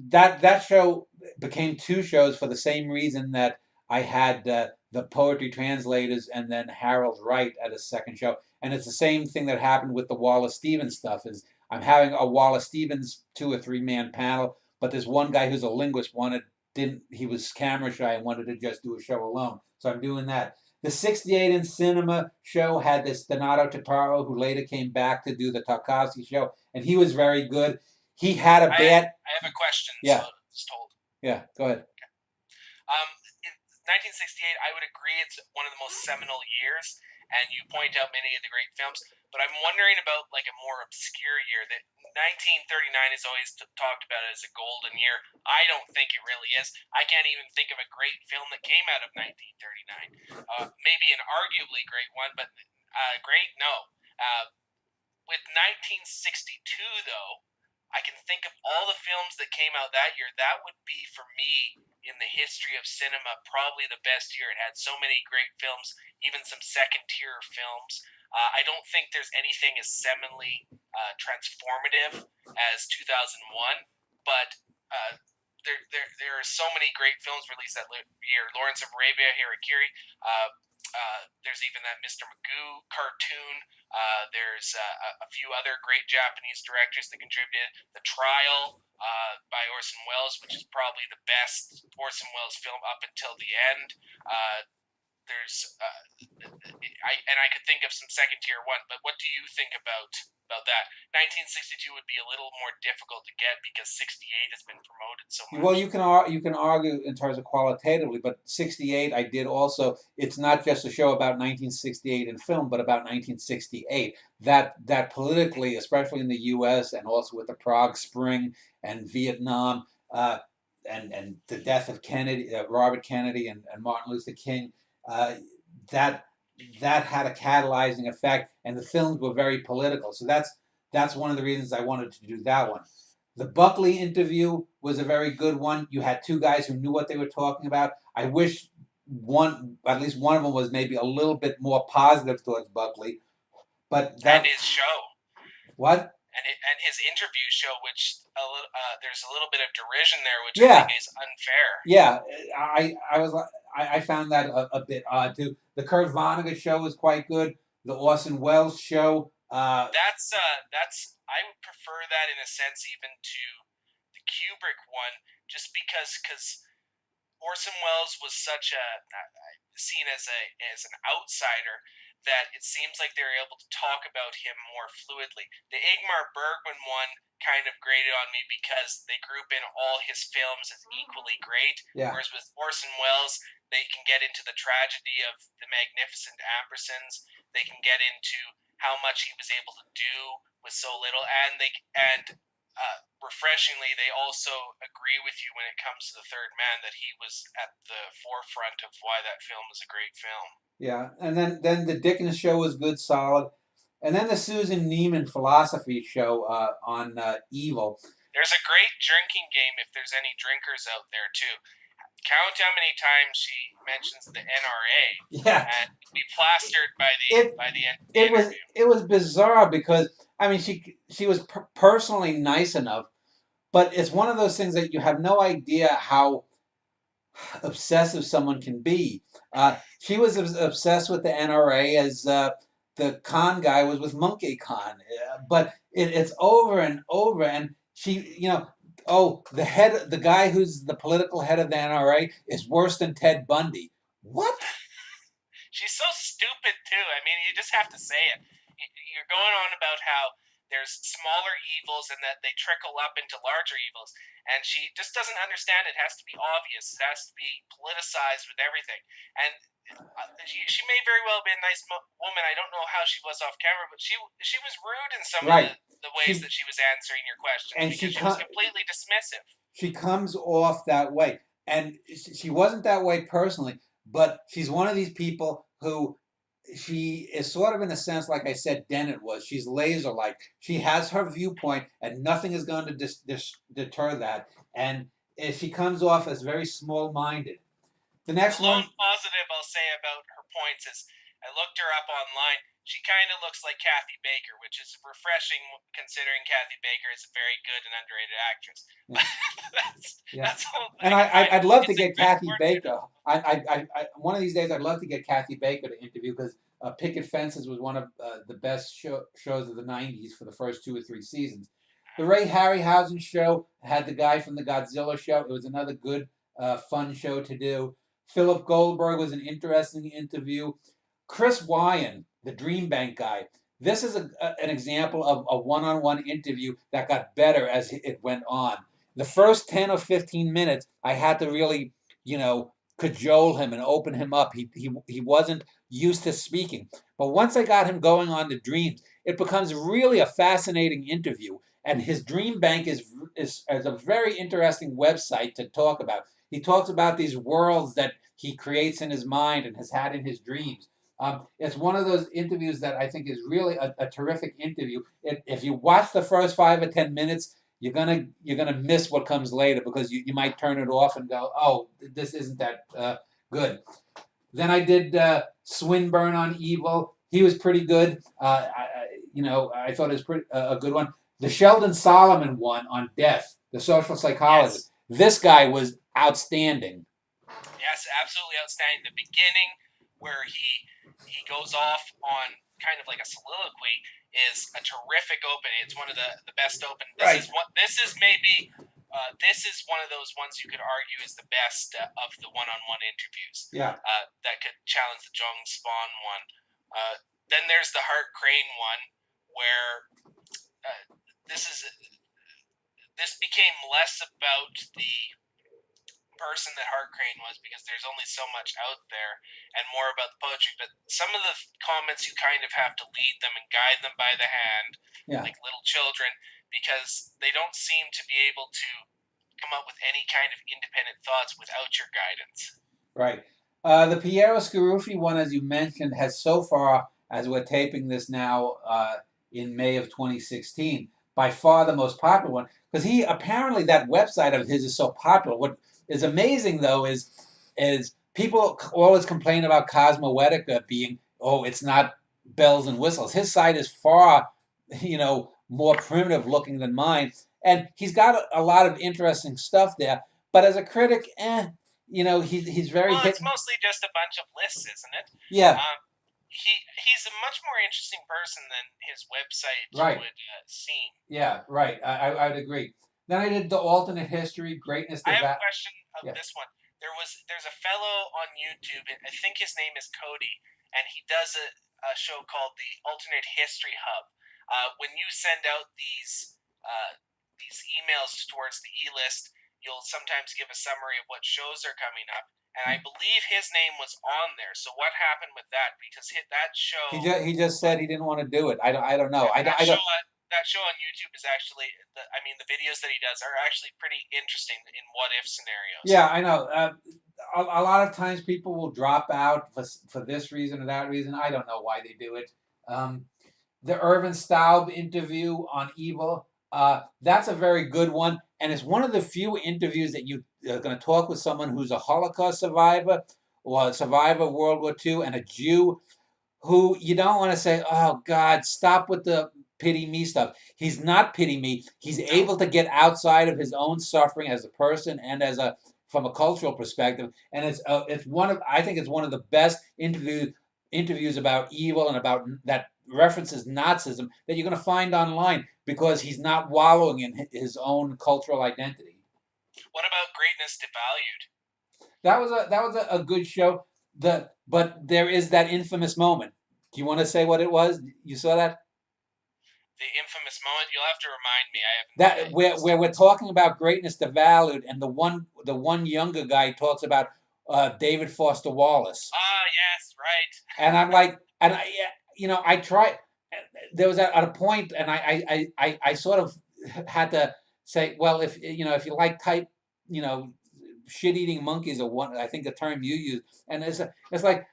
that show became two shows for the same reason that I had the poetry translators and then Harold Wright at a second show. And it's the same thing that happened with the Wallace Stevens stuff. Is I'm having a Wallace Stevens 2 or 3 man panel, but there's one guy who's a linguist he was camera shy and wanted to just do a show alone. So I'm doing that. The 68 in Cinema show had this Donato Totaro, who later came back to do the Tarkovsky show, and he was very good. He had a bad. I have a question. Yeah. So it's told. Yeah, go ahead. In 1968, I would agree it's one of the most seminal years, and you point out many of the great films. But I'm wondering about like a more obscure year. That 1939 is always talked about as a golden year. I don't think it really is. I can't even think of a great film that came out of 1939. Maybe an arguably great one, but great, no. With 1962, though, I can think of all the films that came out that year. That would be, for me, in the history of cinema, probably the best year. It had so many great films, even some second-tier films. I don't think there's anything as seminally transformative as 2001, but there are so many great films released that year. Lawrence of Arabia, Harakiri. There's even that Mr. Magoo cartoon. There's a few other great Japanese directors that contributed. The Trial by Orson Welles, which is probably the best Orson Welles film up until the end. I could think of some second tier one, but what do you think about that? 1962 would be a little more difficult to get because 68 has been promoted so much. Well, you can argue in terms of qualitatively, but 68 I did also. It's not just a show about 1968 in film, but about 1968. That politically, especially in the U.S. and also with the Prague Spring and Vietnam. and the death of Kennedy, Robert Kennedy, and Martin Luther King, uh, that that had a catalyzing effect, and the films were very political. So that's one of the reasons I wanted to do that one. The Buckley interview was a very good one. You had two guys who knew what they were talking about. I wish at least one of them was maybe a little bit more positive towards Buckley, but and that his show. What? And his interview show, which there's a little bit of derision there, which Yeah. I think is unfair. Yeah, I found that a bit odd too. The Kurt Vonnegut show was quite good. The Orson Welles show. That's I would prefer that in a sense even to the Kubrick one, just because Orson Welles was such a seen as an outsider that it seems like they're able to talk about him more fluidly. The Ingmar Bergman one kind of grated on me because they group in all his films as equally great. Yeah. Whereas with Orson Welles, they can get into the tragedy of the Magnificent Ambersons. They can get into how much he was able to do with so little, and refreshingly, they also agree with you when it comes to The Third Man that he was at the forefront of why that film is a great film. Yeah, and then the Dickens show was good, solid, and then the Susan Neiman philosophy show on Evil. There's a great drinking game if there's any drinkers out there too. Count how many times she mentions the NRA. Yeah, and be plastered by the end of the interview. It was bizarre because I mean she was personally nice enough, but it's one of those things that you have no idea how obsessive someone can be. She was obsessed with the NRA as the con guy was with Monkey Con, but it's over and over. And she, the guy who's the political head of the NRA is worse than Ted Bundy. What? She's so stupid too. I mean, you just have to say it. You're going on about how there's smaller evils and that they trickle up into larger evils, and she just doesn't understand. It has to be obvious. It has to be politicized with everything. And she may very well be a nice woman. I don't know how she was off camera, but she was rude in some of the ways that she was answering your questions, and she was completely dismissive. She comes off that way, and she wasn't that way personally, but she's one of these people who she is sort of in a sense, like I said, Dennett was. She's laser-like. She has her viewpoint, and nothing is going to deter that. And she comes off as very small-minded. The next one positive I'll say about her points is I looked her up online. She kind of looks like Kathy Baker, which is refreshing considering Kathy Baker is a very good and underrated actress. Yeah. that's all. And I'd love to get Kathy Baker. I one of these days I'd love to get Kathy Baker to interview because Picket Fences was one of the best shows of the '90s for the first 2 or 3 seasons. The Ray Harryhausen show had the guy from the Godzilla show. It was another good, fun show to do. Philip Goldberg was an interesting interview. Chris Wyan, the Dream Bank guy. This is an example of a one-on-one interview that got better as it went on. The first 10 or 15 minutes, I had to really, cajole him and open him up. He wasn't used to speaking. But once I got him going on the dreams, it becomes really a fascinating interview. And his Dream Bank is a very interesting website to talk about. He talks about these worlds that he creates in his mind and has had in his dreams. It's one of those interviews that I think is really a terrific interview. If you watch the first 5 or 10 minutes, you're gonna miss what comes later because you might turn it off and go, oh, this isn't that good. Then I did Swinburne on Evil. He was pretty good. I thought it was a good one. The Sheldon Solomon one on Death, the social psychologist. Yes. This guy was outstanding. Yes, absolutely outstanding. The beginning where he goes off on kind of like a soliloquy is a terrific opening. It's one of the best open. This is one of those ones you could argue is the best of the one-on-one interviews. Yeah. That could challenge the Jung Spawn one. Then there's the Hart Crane one where this became less about the person that Hart Crane was because there's only so much out there and more about the poetry, but some of the comments you kind of have to lead them and guide them by the hand, like little children, because they don't seem to be able to come up with any kind of independent thoughts without your guidance. Right. The Piero Scaruffi one, as you mentioned, has so far, as we're taping this now in May of 2016, by far the most popular one. Because he apparently that website of his is so popular. What is amazing though is people always complain about Cosmoetica being, oh, it's not bells and whistles. His site is far, more primitive looking than mine, and he's got a lot of interesting stuff there. But as a critic, he's very Well, hit. it's mostly just a bunch of lists, isn't it? Yeah. He's a much more interesting person than his website Right. would seem. Yeah, right. I would agree. Then I did the alternate history, greatness I to have a that. question of Yeah. this one. There's a fellow on YouTube, I think his name is Cody, and he does a show called the Alternate History Hub. When you send out these emails towards the E-list, you'll sometimes give a summary of what shows are coming up. And I believe his name was on there. So what happened with that? Because that show, He just said he didn't want to do it. I don't know. I don't. that show on YouTube is actually, the videos that he does are actually pretty interesting in what if scenarios. Yeah, I know. A lot of times people will drop out for this reason or that reason. I don't know why they do it. The Irvin Staub interview on evil, that's a very good one. And it's one of the few interviews that you are going to talk with someone who's a Holocaust survivor or a survivor of World War II and a Jew who you don't want to say, oh, God, stop with the pity me stuff. He's not pity me. He's able to get outside of his own suffering as a person and from a cultural perspective. And I think it's one of the best interviews about evil and about that references Nazism that you're going to find online because he's not wallowing in his own cultural identity. What about Greatness Devalued? That was a good show. But there is that infamous moment. Do you want to say what it was? You saw that? The infamous moment. You'll have to remind me. I haven't. That where we're talking about greatness devalued, and the one younger guy talks about David Foster Wallace. Ah, yes, right. And I'm like, I tried. There was at a point, and I sort of had to say, well, if you like type, shit-eating monkeys or one, I think the term you use, and it's like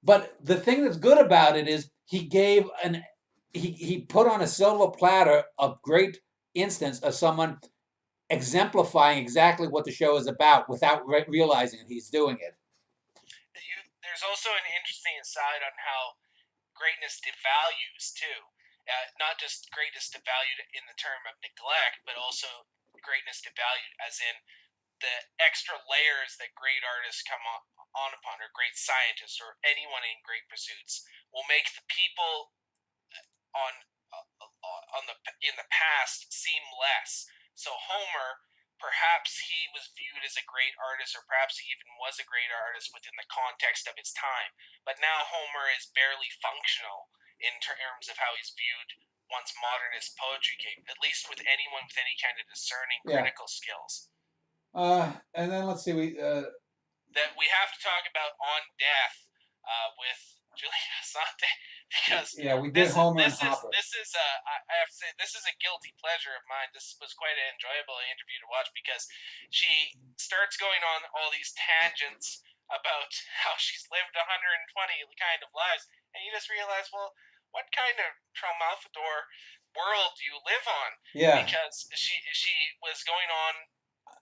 but the thing that's good about it is he put on a silver platter a great instance of someone exemplifying exactly what the show is about without realizing that he's doing it. There's also an interesting aside on how greatness devalues too. Not just greatness devalued in the term of neglect, but also greatness devalued as in the extra layers that great artists come on upon, or great scientists, or anyone in great pursuits, will make the people in the past seem less. So Homer, perhaps he was viewed as a great artist, or perhaps he even was a great artist within the context of his time. But now Homer is barely functional in terms of how he's viewed once modernist poetry came, at least with anyone with any kind of discerning critical skills. And then let's see, that we have to talk about On Death with Julia Asante, because we did Homer and Hopper. I have to say, this is a guilty pleasure of mine. This was quite an enjoyable interview to watch because she starts going on all these tangents about how she's lived 120 kind of lives, and you just realize, well, what kind of Traumalfador world do you live on? Yeah. Because she was going on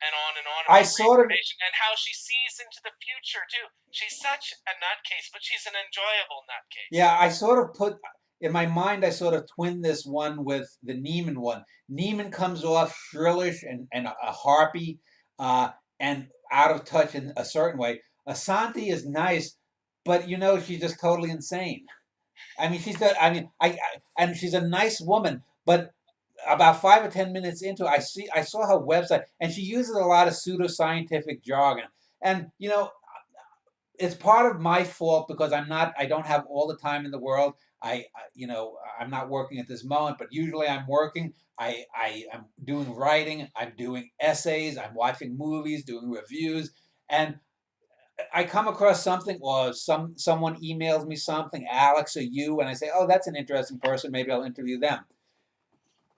and on and on about and how she sees into the future too. She's such a nutcase, but she's an enjoyable nutcase. Yeah, I sort of put in my mind, I sort of twinned this one with the Neiman one. Neiman comes off shrillish and a harpy and out of touch in a certain way. Asante is nice, but she's just totally insane. I mean, and she's a nice woman, but about 5 or 10 minutes into it, I saw her website, and she uses a lot of pseudoscientific jargon. And it's part of my fault because I don't have all the time in the world. I'm not working at this moment, but usually I'm working. I am doing writing, I'm doing essays, I'm watching movies, doing reviews, and I come across something, or someone emails me something, Alex or you, and I say, oh, that's an interesting person, maybe I'll interview them.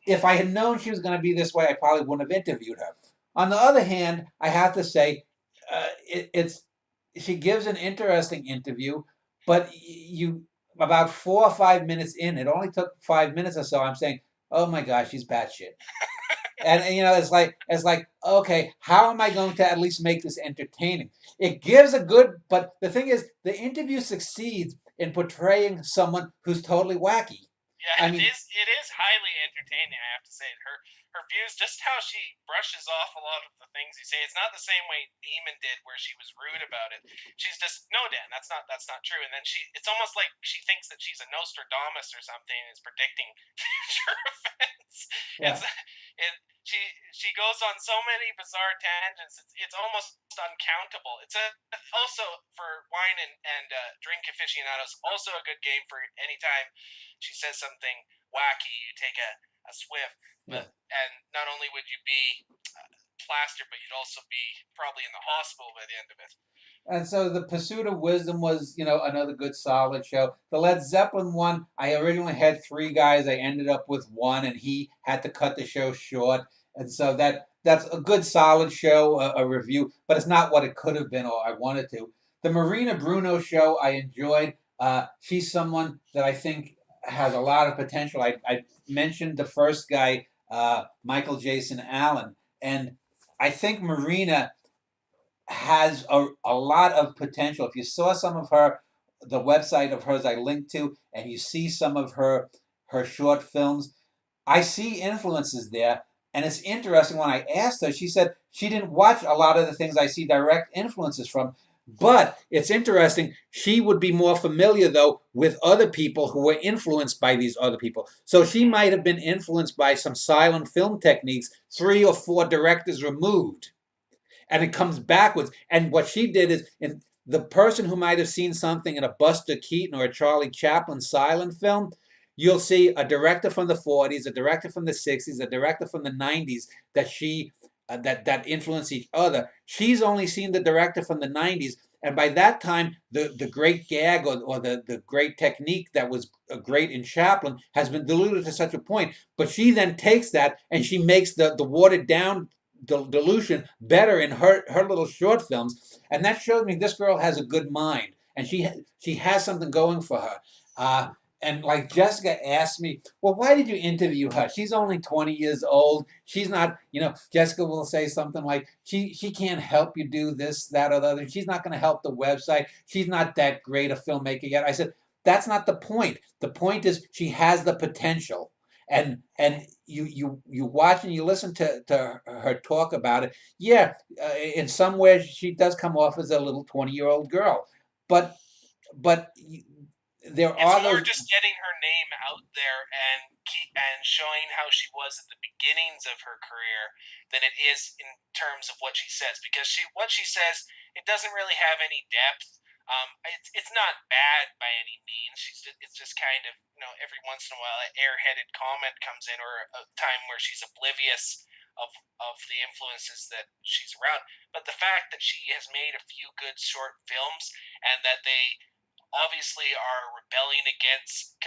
if I had known she was going to be this way, I probably wouldn't have interviewed her. On the other hand, I have to say, it's she gives an interesting interview, but you about 4 or 5 minutes in, it only took 5 minutes or so. I'm saying, oh my gosh, she's batshit. And it's like okay, how am I going to at least make this entertaining? It gives a good, but the thing is, the interview succeeds in portraying someone who's totally wacky. Yeah, I mean, it is highly entertaining. I have to say, her views, just how she brushes off a lot of the things you say. It's not the same way Eamon did, where she was rude about it. She's just, no, Dan, that's not true. And then it's almost like she thinks that she's a Nostradamus or something, and is predicting future events. yeah. It's it. She goes on so many bizarre tangents. It's almost uncountable. It's also for wine and drink aficionados, also a good game for anytime she says something wacky, you take a swift, but and not only would you be plastered, but you'd also be probably in the hospital by the end of it. And so the Pursuit of Wisdom was, another good solid show. The Led Zeppelin one, I originally had three guys. I ended up with one, and he had to cut the show short. And so that's a good solid show, a review, but it's not what it could have been or I wanted to. The Marina Bruno show I enjoyed. She's someone that I think has a lot of potential. I mentioned the first guy, Michael Jason Allen, and I think Marina has a lot of potential. If you saw some of the website of hers I linked to, and you see some of her short films, I see influences there. And it's interesting, when I asked her, she said she didn't watch a lot of the things I see direct influences from. But it's interesting, she would be more familiar, though, with other people who were influenced by these other people. So she might have been influenced by some silent film techniques 3 or 4 directors removed. And it comes backwards. And what she did is, the person who might have seen something in a Buster Keaton or a Charlie Chaplin silent film, you'll see a director from the 40s, a director from the 60s, a director from the 90s that influence each other. She's only seen the director from the 90s, and by that time, the great gag or the great technique that was great in Chaplin has been diluted to such a point. But she then takes that and she makes the watered down dilution better in her little short films, and that shows me this girl has a good mind, and she has something going for her. And like Jessica asked me, well, why did you interview her? She's only 20 years old. She's not, Jessica will say something like, she can't help you do this, that, or the other. She's not going to help the website. She's not that great a filmmaker yet. I said, that's not the point. The point is she has the potential. And you watch and you listen to her talk about it. Yeah, in some ways she does come off as a little 20-year-old girl, but there it's are more those. just getting her name out there and showing how she was at the beginnings of her career than it is in terms of what she says, because what she says, it doesn't really have any depth. It's not bad by any means. It's just kind of, every once in a while an airheaded comment comes in, or a time where she's oblivious of the influences that she's around. But the fact that she has made a few good short films, and that they obviously are rebelling against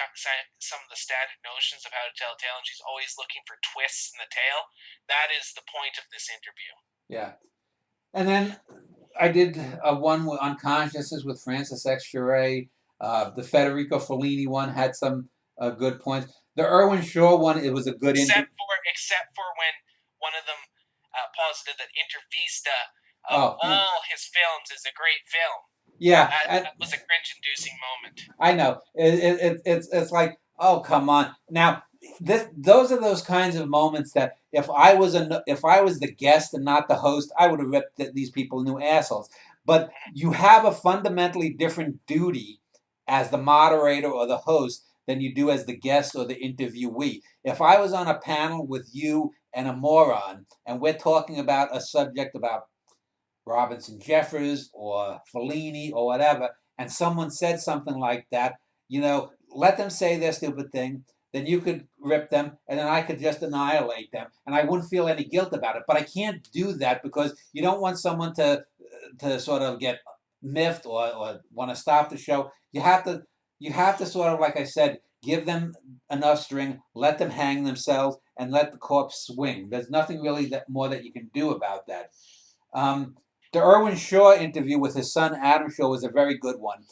some of the standard notions of how to tell a tale, and she's always looking for twists in the tale, that is the point of this interview. Yeah. And then I did one on consciousness with Francis X. Sherray. The Federico Fellini one had some good points. The Irwin Shaw one, it was a good except for when one of them posited that Intervista of all his films is a great film. Yeah, that was a cringe-inducing moment. I know. It's like, oh, come on. Now, those are those kinds of moments that if I was the guest and not the host, I would have ripped these people new assholes. But you have a fundamentally different duty as the moderator or the host than you do as the guest or the interviewee. If I was on a panel with you and a moron, and we're talking about a subject about Robinson Jeffers or Fellini or whatever, and someone said something like that, let them say their stupid thing, then you could rip them, and then I could just annihilate them, and I wouldn't feel any guilt about it. But I can't do that, because you don't want someone to sort of get miffed or want to stop the show. You have to sort of, like I said, give them enough string, let them hang themselves, and let the corpse swing. There's nothing really that more that you can do about that. Um, the Irwin Shaw interview with his son Adam Shaw was a very good one.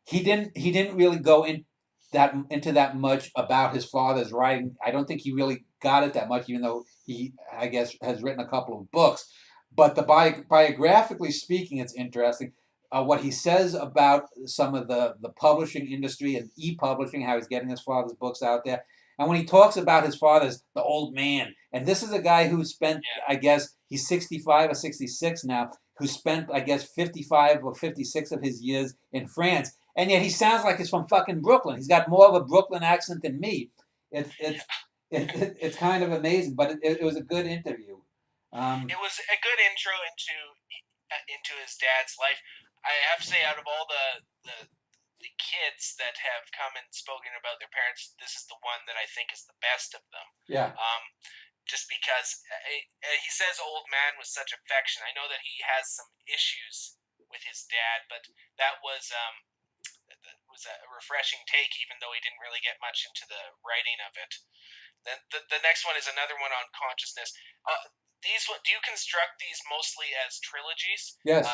He didn't really go into that much about his father's writing. I don't think he really got it that much, even though he, I guess, has written a couple of books. But biographically speaking, it's interesting. What he says about some of the publishing industry and e-publishing, how he's getting his father's books out there. And when he talks about his father as the old man, and this is a guy who spent, I guess, he's 65 or 66 now, who spent, I guess, 55 or 56 of his years in France. And yet he sounds like he's from fucking Brooklyn. He's got more of a Brooklyn accent than me. It's kind of amazing, but it was a good interview. It was a good intro into his dad's life. I have to say, out of all the kids that have come and spoken about their parents, this is the one that I think is the best of them. Yeah. Just because he says old man with such affection. I know that he has some issues with his dad, but that was a refreshing take, even though he didn't really get much into the writing of it. Then the next one is another one on consciousness. Do you construct these mostly as trilogies? Yes.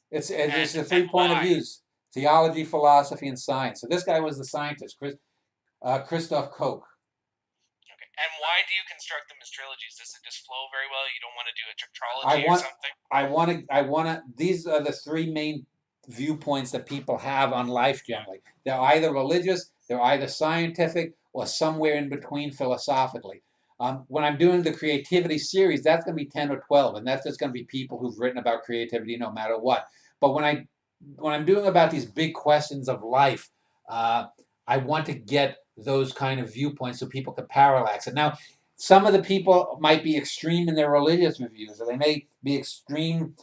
It's the 3 point of views: theology, philosophy, and science. So this guy was the scientist, Christoph Koch. Okay. And why do you construct them as trilogies? Does it just flow very well? You don't want to do a tetralogy or something? I want to. These are the 3 main viewpoints that people have on life generally. They're either religious, they're either scientific, or somewhere in between philosophically. When I'm doing the creativity series, that's going to be 10 or 12, and that's just going to be people who've written about creativity no matter what. But when I'm doing about these big questions of life, I want to get those kind of viewpoints so people can parallax it. Now, some of the people might be extreme in their religious reviews, or they may be extreme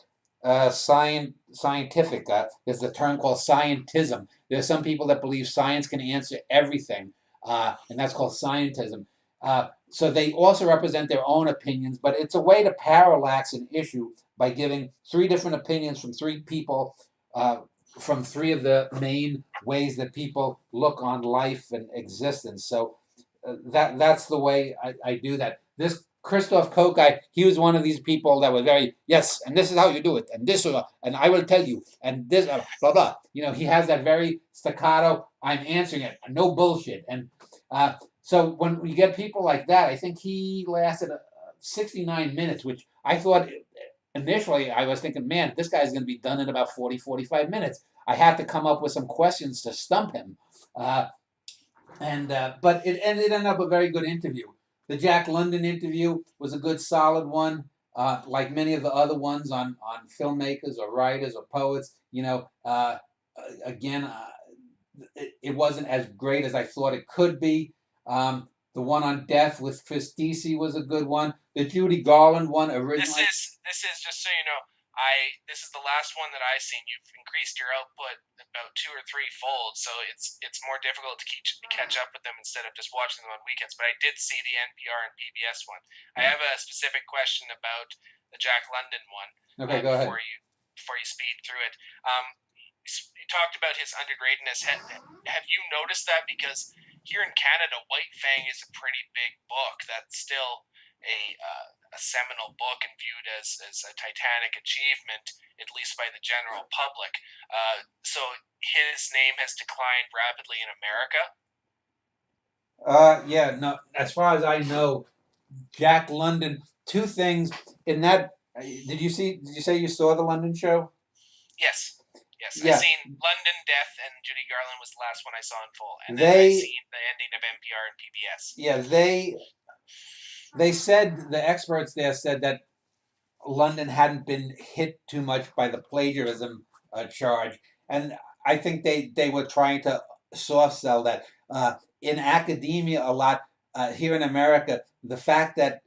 scientific. There's a term called scientism. There's some people that believe science can answer everything, and that's called scientism. So they also represent their own opinions, but it's a way to parallax an issue by giving 3 different opinions from 3 people, from 3 of the main ways that people look on life and existence. So that's the way I do that. This Christoph Koch guy, he was one of these people that was very, yes, and this is how you do it, and this, and I will tell you, and this, blah, blah. He has that very staccato, I'm answering it, no bullshit. And so when we get people like that, I think he lasted 69 minutes, which I thought initially, I was thinking, man, this guy's going to be done in about 40, 45 minutes. I had to come up with some questions to stump him. But it ended up a very good interview. The Jack London interview was a good, solid one. Like many of the other ones on filmmakers or writers or poets, again, it wasn't as great as I thought it could be. The one on death with Chris Deasy was a good one. The Judy Garland one originally. This is just so you know, this is the last one that I've seen. You've increased your output about 2 or 3 fold, so it's more difficult to catch up with them instead of just watching them on weekends. But I did see the NPR and PBS one. I have a specific question about the Jack London one. Okay, go ahead. Before you speed through it, you talked about his undergradedness. Have you noticed that? Because here in Canada, White Fang is a pretty big book. That's still a seminal book and viewed as a titanic achievement, at least by the general public. So his name has declined rapidly in America. Yeah, no. As far as I know, Jack London. 2 things in that. Did you say you saw the London show? Yes. Yeah. I seen London, Death, and Judy Garland was the last one I saw in full, and then I seen the ending of NPR and PBS. Yeah, they said, the experts there said that London hadn't been hit too much by the plagiarism charge, and I think they were trying to soft sell that. In academia, a lot here in America, the fact that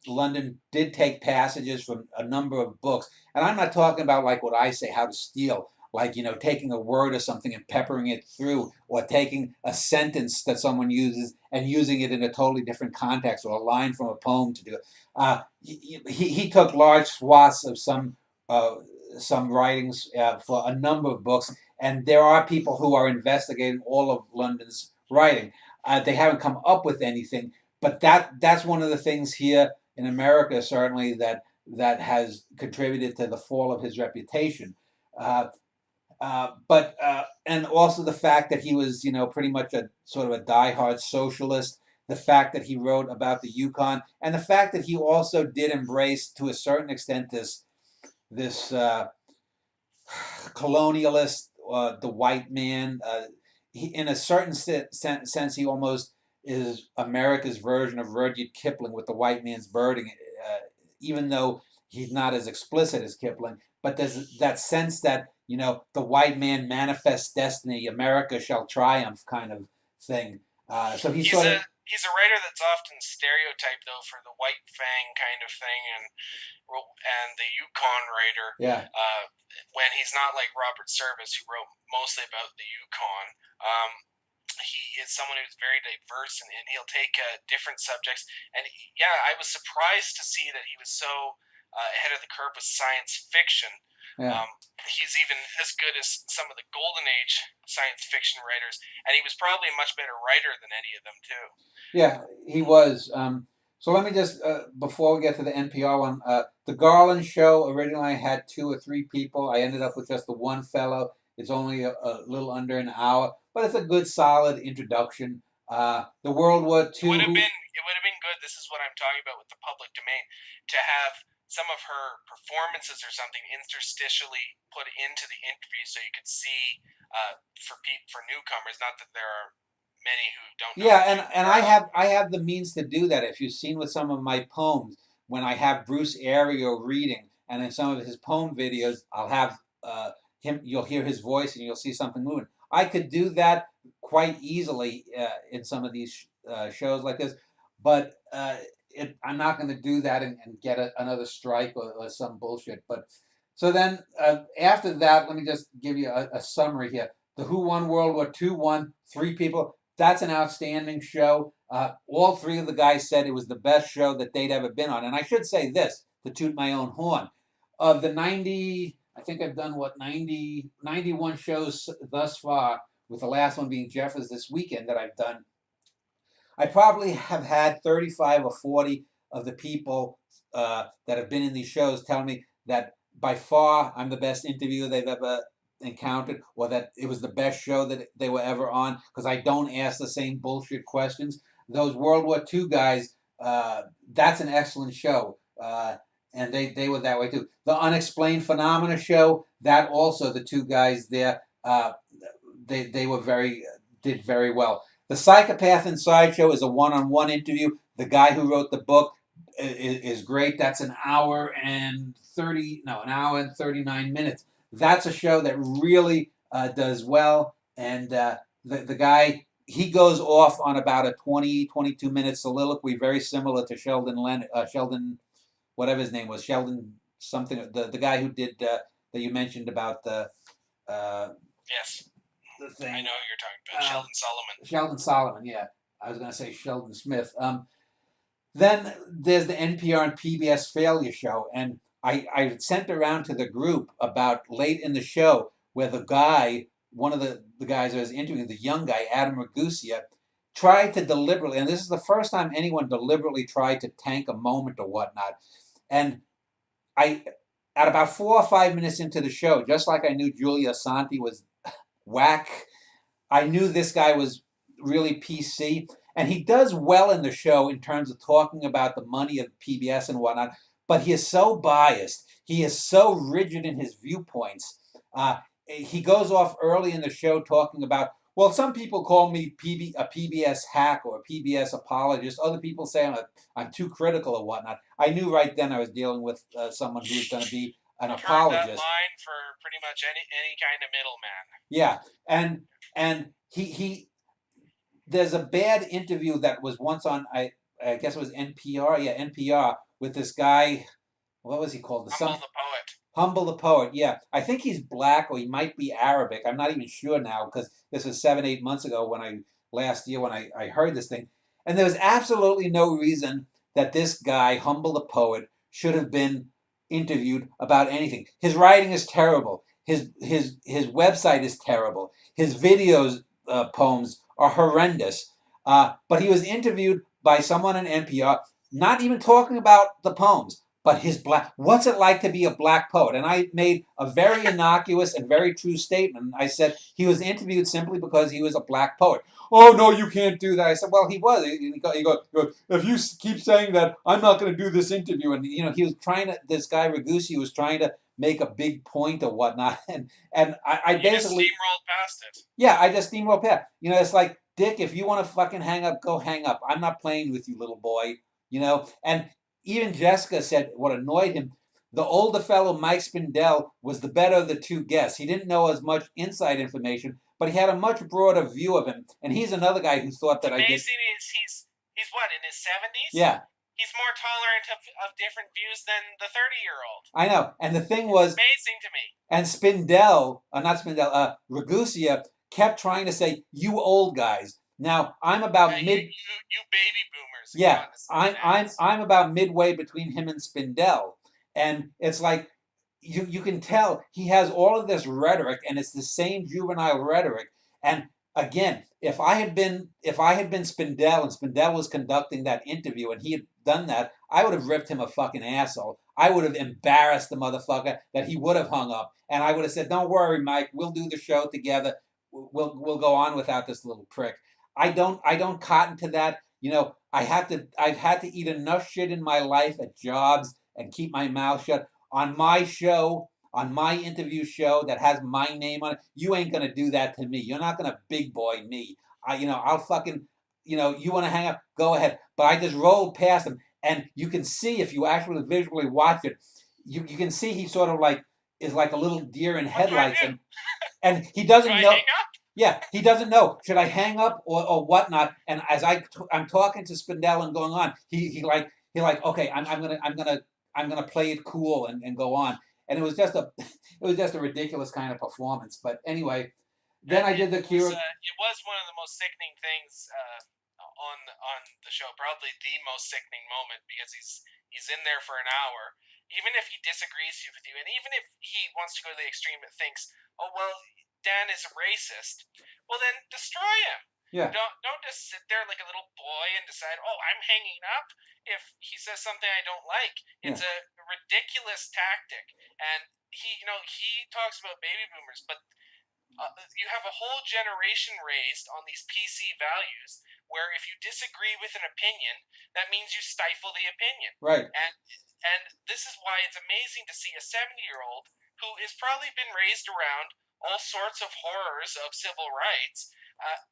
London did take passages from a number of books, and I'm not talking about like what I say, how to steal, like, taking a word or something and peppering it through, or taking a sentence that someone uses and using it in a totally different context, or a line from a poem to do it. He took large swaths of some writings for a number of books, and there are people who are investigating all of London's writing. They haven't come up with anything, but that's one of the things here in America certainly that has contributed to the fall of his reputation. Uh, but and also the fact that he was, pretty much a sort of a diehard socialist. The fact that he wrote about the Yukon, and the fact that he also did embrace, to a certain extent, this colonialist, the white man. In a certain sense, he almost is America's version of Rudyard Kipling with the white man's burden, even though he's not as explicit as Kipling. But there's that sense that, the white man manifests destiny, America shall triumph kind of thing. So he's sort of. He's a writer that's often stereotyped, though, for the white fang kind of thing, and the Yukon writer. Yeah. When he's not like Robert Service, who wrote mostly about the Yukon. He is someone who's very diverse, and he'll take different subjects. And I was surprised to see that he was so ahead of the curve with science fiction. Yeah. He's even as good as some of the golden age science fiction writers, and he was probably a much better writer than any of them too. Yeah, he was. So let me just, before we get to the NPR one, the Garland Show, originally I had 2 or 3 people. I ended up with just the one fellow. It's only a little under an hour, but it's a good, solid introduction. The World War II. It would have been good. This is what I'm talking about with the public domain, to have some of her performances or something interstitially put into the interview, so you could see for newcomers. Not that there are many who don't know. Yeah, and I have the means to do that. If you've seen with some of my poems, when I have Bruce Ario reading, and in some of his poem videos, I'll have him. You'll hear his voice, and you'll see something moving. I could do that quite easily in some of these shows like this, but I'm not going to do that and get another strike or some bullshit. But so then after that, let me just give you a summary here. The Who Won World War II won 3 people. That's an outstanding show. All 3 of the guys said it was the best show that they'd ever been on. And I should say this, to toot my own horn. Of the 90, I think I've done, 91 shows thus far, with the last one being Jeffers this weekend that I've done. I probably have had 35 or 40 of the people that have been in these shows tell me that by far I'm the best interviewer they've ever encountered, or that it was the best show that they were ever on, because I don't ask the same bullshit questions. Those World War II guys, that's an excellent show, and they were that way too. The Unexplained Phenomena show, that also, the 2 guys there, they were did very well. The Psychopath Inside show is a one-on-one interview. The guy who wrote the book is great. That's an hour and 39 minutes. That's a show that really does well. And the guy, he goes off on about a 22-minute soliloquy, very similar to Sheldon, whatever his name was, Sheldon something, the guy who did, that you mentioned about the... yes. The thing. I know who you're talking about. Sheldon Solomon. Sheldon Solomon, yeah. I was going to say Sheldon Smith. Then there's the NPR and PBS Failure Show, and I sent around to the group about late in the show where the guy, one of the guys I was interviewing, the young guy, Adam Ragusia, tried to deliberately, and this is the first time anyone deliberately tried to tank a moment or whatnot, and at about 4 or 5 minutes into the show, just like I knew Julia Santi was whack, I knew this guy was really PC, and he does well in the show in terms of talking about the money of PBS and whatnot, but he is so biased. He is so rigid in his viewpoints. He goes off early in the show talking about, well, some people call me a PBS hack or a PBS apologist. Other people say I'm too critical or whatnot. I knew right then I was dealing with someone who was going to be an apologist. That line for pretty much any kind of middleman. Yeah, and he there's a bad interview that was once on, I guess it was NPR. Yeah, NPR, with this guy. What was he called? Humble the Poet. Humble the Poet. Yeah, I think he's black, or he might be Arabic. I'm not even sure now, because this was 7-8 months ago last year when I heard this thing, and there was absolutely no reason that this guy, Humble the Poet, should have been interviewed about anything. His writing is terrible. His website is terrible. His videos poems are horrendous. But he was interviewed by someone in NPR, not even talking about the poems, but his black. What's it like to be a black poet? And I made a very innocuous and very true statement. I said he was interviewed simply because he was a black poet. Oh no, you can't do that. I said, well, he was. He goes, if you keep saying that, I'm not going to do this interview. And he was trying to. This guy Ragusi was trying to make a big point or whatnot, and I You just basically steamrolled past it. yeah, I just steamrolled past. It's like, Dick, if you want to fucking hang up, go hang up. I'm not playing with you, little boy. And even Jessica said what annoyed him. The older fellow, Mike Spindell, was the better of the two guests. He didn't know as much inside information, but he had a much broader view of him. And he's another guy who thought that Amazing I did. is he's what, in his 70s? Yeah. He's more tolerant of different views than the 30-year-old. I know. And the thing was, amazing to me. And Spindell, not Spindell, Ragusia kept trying to say, you old guys. Now I'm about you baby boomers. Yeah, I'm about midway between him and Spindell, and it's like you can tell he has all of this rhetoric, and it's the same juvenile rhetoric. And again, if I had been Spindell and Spindell was conducting that interview and he had done that, I would have ripped him a fucking asshole. I would have embarrassed the motherfucker that he would have hung up, and I would have said, "Don't worry, Mike. We'll do the show together. We'll go on without this little prick." I don't cotton to that. I've had to eat enough shit in my life at jobs and keep my mouth shut. On my show, on my interview show that has my name on it, you ain't gonna do that to me. You're not gonna big boy me. I'll fucking, you want to hang up, go ahead. But I just rolled past him, and you can see if you actually visually watch it, you can see he sort of like is like a little deer in headlights, and he doesn't know. Yeah, he doesn't know. Should I hang up or whatnot? And as I'm talking to Spindell and going on, he like okay, I'm gonna play it cool and go on. And it was just a ridiculous kind of performance. But anyway, then I did the Kira. It was one of the most sickening things on the show, probably the most sickening moment, because he's in there for an hour. Even if he disagrees with you, and even if he wants to go to the extreme and thinks, oh well, Dan is a racist, well then destroy him. Yeah. Don't just sit there like a little boy and decide, oh, I'm hanging up if he says something I don't like. It's a ridiculous tactic. And he talks about baby boomers, but you have a whole generation raised on these PC values where if you disagree with an opinion, that means you stifle the opinion. Right. And this is why it's amazing to see a 70-year-old who has probably been raised around all sorts of horrors of civil rights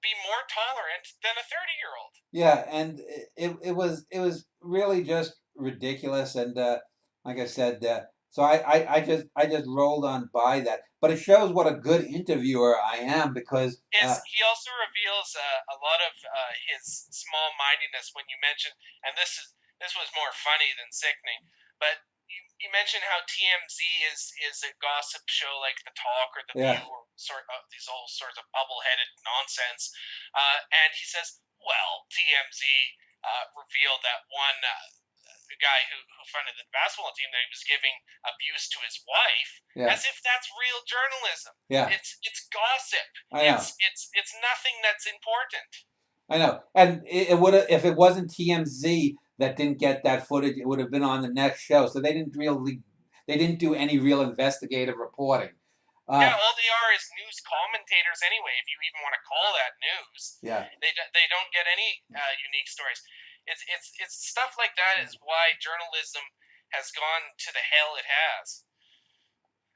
be more tolerant than a 30-year-old. Yeah, and it was really just ridiculous, and like I said, so I just rolled on by that. But it shows what a good interviewer I am, because he also reveals a lot of his small-mindedness when you mention, and this was more funny than sickening, but you mentioned how TMZ is a gossip show like The Talk or The View, or these all sorts of bubble-headed nonsense. And he says, well, TMZ revealed that one guy who funded the basketball team, that he was giving abuse to his wife, as if that's real journalism. Yeah. It's gossip. I know. It's nothing that's important. I know. And it would have, if it wasn't TMZ that didn't get that footage, it would have been on the next show. So they didn't do any real investigative reporting. Yeah, all they are is news commentators anyway, if you even want to call that news. Yeah. They don't get any unique stories. It's stuff like that is why journalism has gone to the hell it has.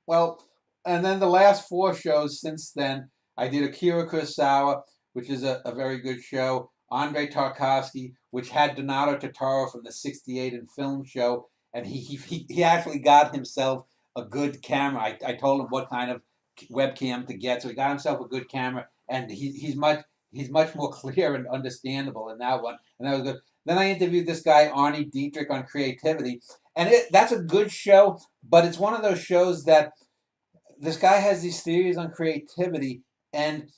Well, and then the last 4 shows since then, I did Akira Kurosawa, which is a very good show. Andrei Tarkovsky, which had Donato Totaro from the '68 in film show, and he actually got himself a good camera. I told him what kind of webcam to get, so he got himself a good camera, and he's much more clear and understandable in that one, and that was good. Then I interviewed this guy Arnie Dietrich on creativity, and that's a good show, but it's one of those shows that this guy has these theories on creativity, and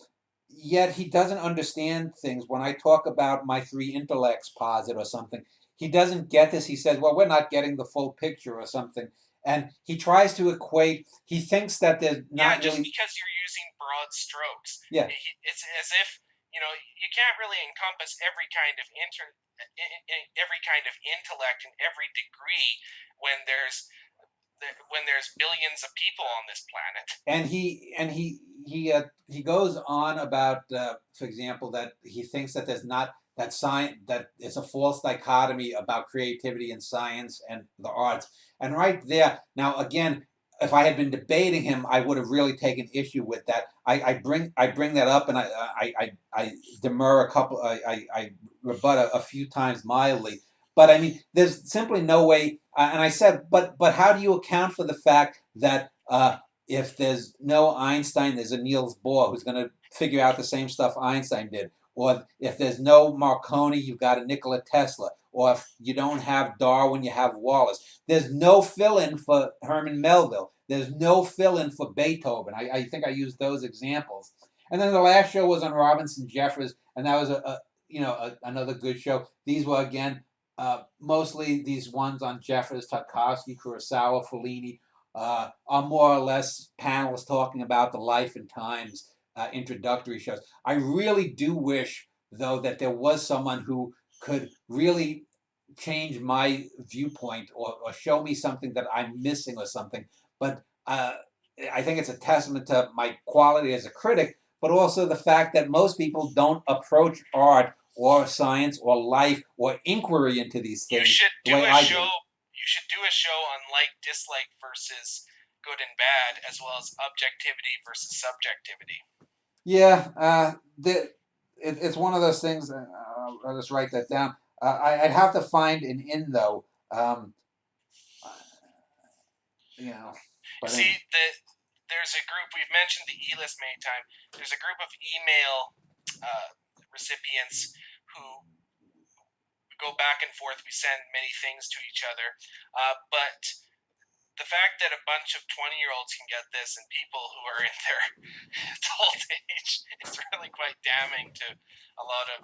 yet he doesn't understand things. When I talk about my 3 intellects posit or something, he doesn't get this. He says, well, we're not getting the full picture or something. and he tries to equate. He thinks that there's Yeah, not just really. because you're using broad strokes, Yeah, it's as if you can't really encompass every kind of intellect and every degree when there's billions of people on this planet. and he goes on about, for example, that he thinks that there's not that science, that it's a false dichotomy about creativity and science and the arts. And right there, now again, if I had been debating him, I would have really taken issue with that. I bring that up, and I demur a couple. I rebut a few times mildly. But I mean, there's simply no way. And I said, but how do you account for the fact that if there's no Einstein, there's a Niels Bohr who's going to figure out the same stuff Einstein did. Or if there's no Marconi, you've got a Nikola Tesla. Or if you don't have Darwin, you have Wallace. There's no fill-in for Herman Melville. There's no fill-in for Beethoven. I think I used those examples. And then the last show was on Robinson Jeffers, and that was another good show. These were again mostly these ones on Jeffers, Tarkovsky, Kurosawa, Fellini, are more or less panels talking about the life and times, introductory shows. I really do wish, though, that there was someone who could really change my viewpoint, or show me something that I'm missing or something. But I think it's a testament to my quality as a critic, but also the fact that most people don't approach art or science or life or inquiry into these things the way I do. You should do a show on like dislike versus good and bad, as well as objectivity versus subjectivity. Yeah, it's one of those things. I'll just write that down. I'd have to find an in though. You know, but See, there's a group, we've mentioned the E-list many times. There's a group of email recipients who go back and forth. We send many things to each other, but the fact that a bunch of 20-year-olds can get this and people who are in their adult age is really quite damning to a lot of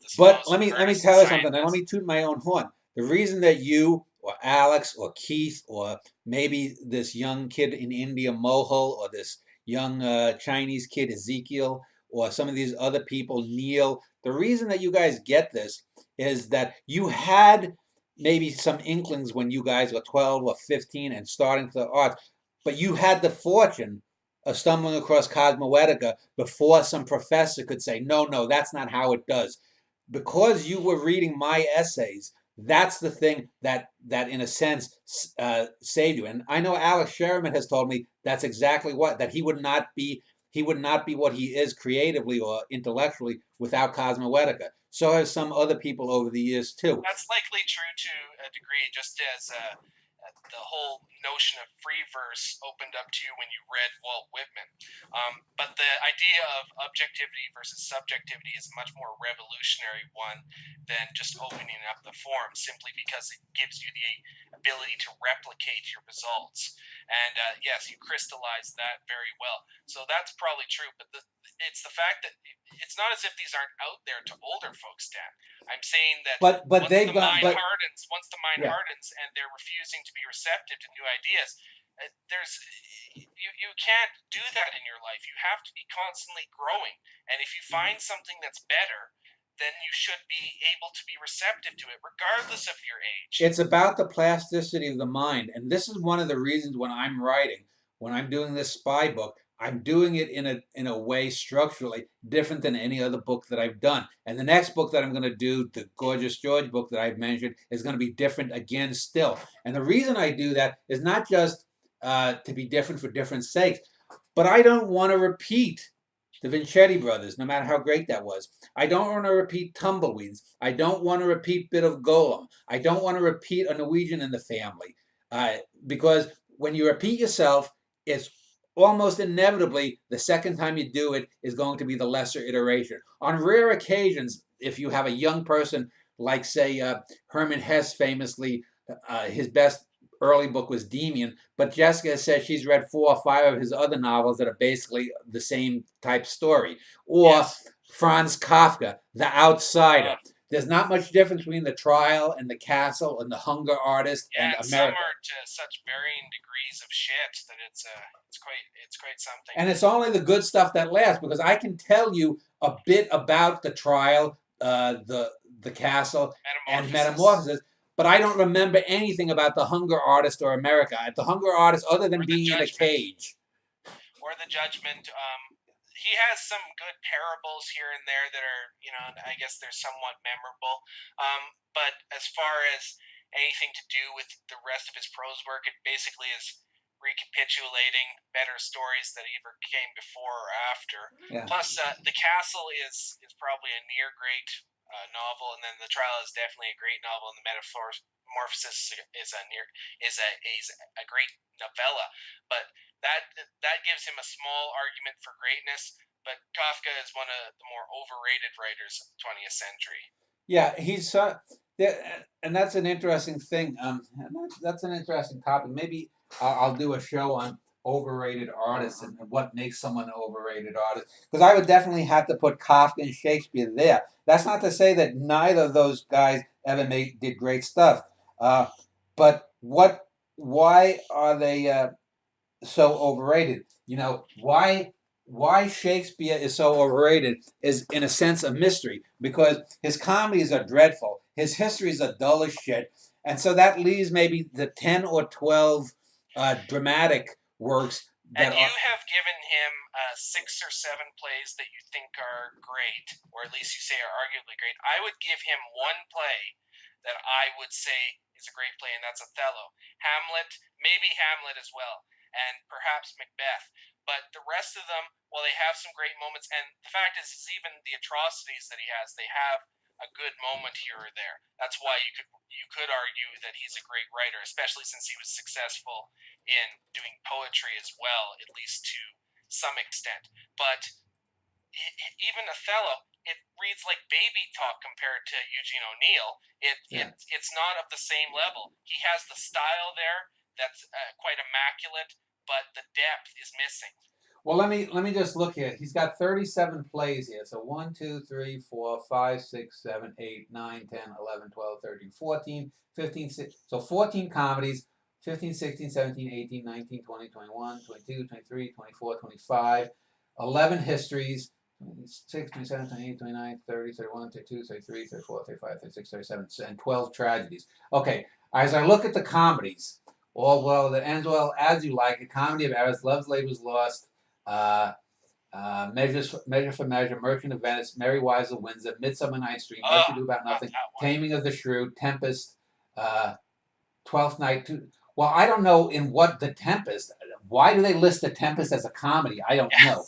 the But supposed let me tell you something, and let me toot my own horn. The reason that you or Alex or Keith or maybe this young kid in India, Mohul, or this young Chinese kid, Ezekiel, or some of these other people, Neil, the reason that you guys get this is that you had maybe some inklings when you guys were 12 or 15 and starting to the arts, but you had the fortune of stumbling across Cosmoetica before some professor could say, no, no, that's not how it does. Because you were reading my essays, that's the thing that in a sense saved you. And I know Alex Sherman has told me that's exactly what, that he would not be what he is creatively or intellectually without Cosmoetica. So have some other people over the years too. That's likely true to a degree, just as the whole notion of free verse opened up to you when you read Walt Whitman. But the idea of objectivity versus subjectivity is a much more revolutionary one than just opening up the form, simply because it gives you the ability to replicate your results. And yes, you crystallized that very well. So that's probably true, but it's the fact that it's not as if these aren't out there to older folks, Dan. I'm saying that but once they've the got mind hardens, yeah. and they're refusing to be receptive to new ideas, you can't do that in your life. You have to be constantly growing, and if you find something that's better, then you should be able to be receptive to it, regardless of your age. It's about the plasticity of the mind, and this is one of the reasons when I'm writing, when I'm doing this spy book, I'm doing it in a way structurally different than any other book that I've done. And the next book that I'm going to do, the Gorgeous George book that I've mentioned, is going to be different again still. And the reason I do that is not just to be different for different sakes, but I don't want to repeat the Vincetti brothers, no matter how great that was. I don't want to repeat Tumbleweeds. I don't want to repeat Bit of Golem. I don't want to repeat A Norwegian in the Family. Because when you repeat yourself, it's almost inevitably the second time you do it is going to be the lesser iteration. On rare occasions, if you have a young person, like say Herman Hesse famously, his best early book was Demian, but Jessica says she's read 4 or 5 of his other novels that are basically the same type story. Or yes. Franz Kafka, The Outsider. there's not much difference between the Trial and the Castle and the Hunger Artist and Yeah, and some America. are to such varying degrees of shit that it's quite something. And it's only the good stuff that lasts, because I can tell you a bit about the Trial, the Castle, and Metamorphosis, but I don't remember anything about the Hunger Artist or America. The Hunger Artist, other than being in a cage. Or the Judgment. He has some good parables here and there that are, I guess they're somewhat memorable. But as far as anything to do with the rest of his prose work, it basically is recapitulating better stories that either came before or after. Yeah. Plus, The Castle is probably a near great novel, and then The Trial is definitely a great novel, and The Metamorphosis is a great novella. But that gives him a small argument for greatness. But Kafka is one of the more overrated writers of the 20th century. Yeah, he's and that's an interesting thing. That's an interesting topic. Maybe I'll do a show on overrated artists and what makes someone an overrated artist. Because I would definitely have to put Kafka and Shakespeare there. That's not to say that neither of those guys ever did great stuff. But why are they so overrated? Why Shakespeare is so overrated is, in a sense, a mystery, because his comedies are dreadful, his histories are dull as shit, and so that leaves maybe the 10 or 12 dramatic works. And you have given him 6 or 7 plays that you think are great, or at least you say are arguably great. I would give him one play that I would say is a great play, and that's Othello. Hamlet, maybe Hamlet as well, and perhaps Macbeth. But the rest of them, well, they have some great moments, and the fact is even the atrocities that he has, they have a good moment here or there. That's why you could argue that he's a great writer, especially since he was successful in doing poetry as well, at least to some extent. But even Othello, it reads like baby talk compared to Eugene O'Neill. It's not of the same level. He has the style there that's quite immaculate, but the depth is missing. Well, let me just look here. He's got 37 plays here. So 1, 2, 3, 4, 5, 6, 7, 8, 9, 10, 11, 12, 13, 14, 15, 16. So 14 comedies, 15, 16, 17, 18, 19, 20, 21, 22, 23, 24, 25, 11 histories, 26, 27, 28, 29, 30, 31, 32, 33, 34, 35, 36, 37, and 12 tragedies. Okay, as I look at the comedies, All Well That Ends Well, As You Like, A Comedy of Errors, Love's Labour's Lost, Measure for Measure, Merchant of Venice, Merry Wives of Windsor, Midsummer Night's Dream, What You Do About Nothing, Taming of the Shrew, Tempest, Twelfth Night. Well, I don't know in what the Tempest. Why do they list the Tempest as a comedy? I don't know.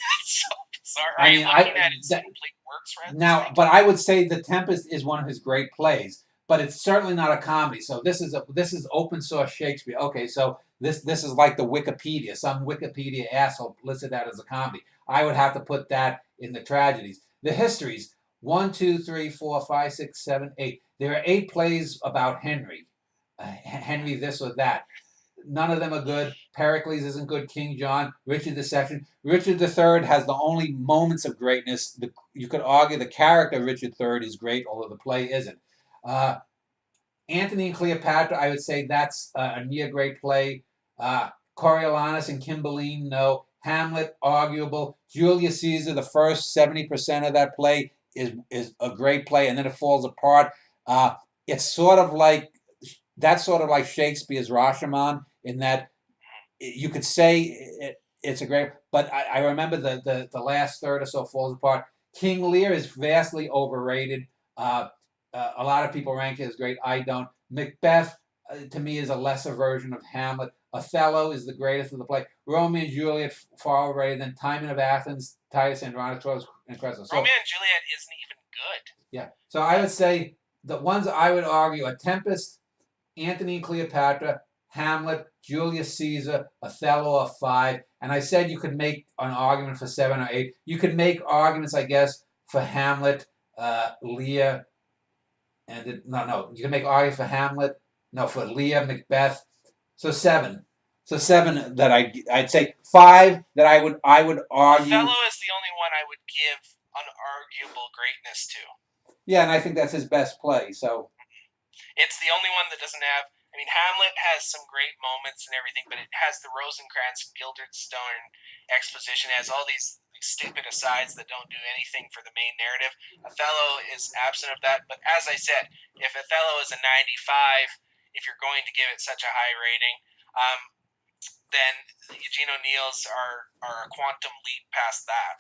Are you looking at his complete works right now? But I would say the Tempest is one of his great plays, but it's certainly not a comedy. So this is open source Shakespeare. Okay, so this is like the Wikipedia. Some Wikipedia asshole listed that as a comedy. I would have to put that in the tragedies. The histories: 1, 2, 3, 4, 5, 6, 7, 8. There are 8 plays about Henry. Henry this or that. None of them are good. Pericles isn't good. King John, Richard II. Richard III has the only moments of greatness. You could argue the character Richard III is great, although the play isn't. Antony and Cleopatra, I would say that's a near great play. Coriolanus and Cymbeline, no. Hamlet, arguable. Julius Caesar, the first 70% of that play is a great play, and then it falls apart. It's sort of like Shakespeare's Rashomon, in that you could say it's a great, but I remember the last third or so falls apart. King Lear is vastly overrated. A lot of people rank it as great. I don't. Macbeth, to me, is a lesser version of Hamlet. Othello is the greatest of the play. Romeo and Juliet, far overrated. Then Timon of Athens, Titus Andronicus, and Cressida. So, Romeo and Juliet isn't even good. Yeah. So I would say the ones I would argue are Tempest, Antony and Cleopatra, Hamlet, Julius Caesar, Othello are 5. And I said you could make an argument for 7 or 8. You could make arguments, I guess, for Hamlet, Lear, and you can make arguments for Hamlet, for Lear, Macbeth. So 7. So 7 that I'd say 5 that I would argue. Othello is the only one I would give unarguable greatness to. Yeah, and I think that's his best play. So It's the only one that doesn't have. I mean, Hamlet has some great moments and everything, but it has the Rosencrantz and Guildenstern exposition. It has all these stupid asides that don't do anything for the main narrative. Othello is absent of that. But as I said, if Othello is a 95, if you're going to give it such a high rating, then Eugene O'Neill's are a quantum leap past that.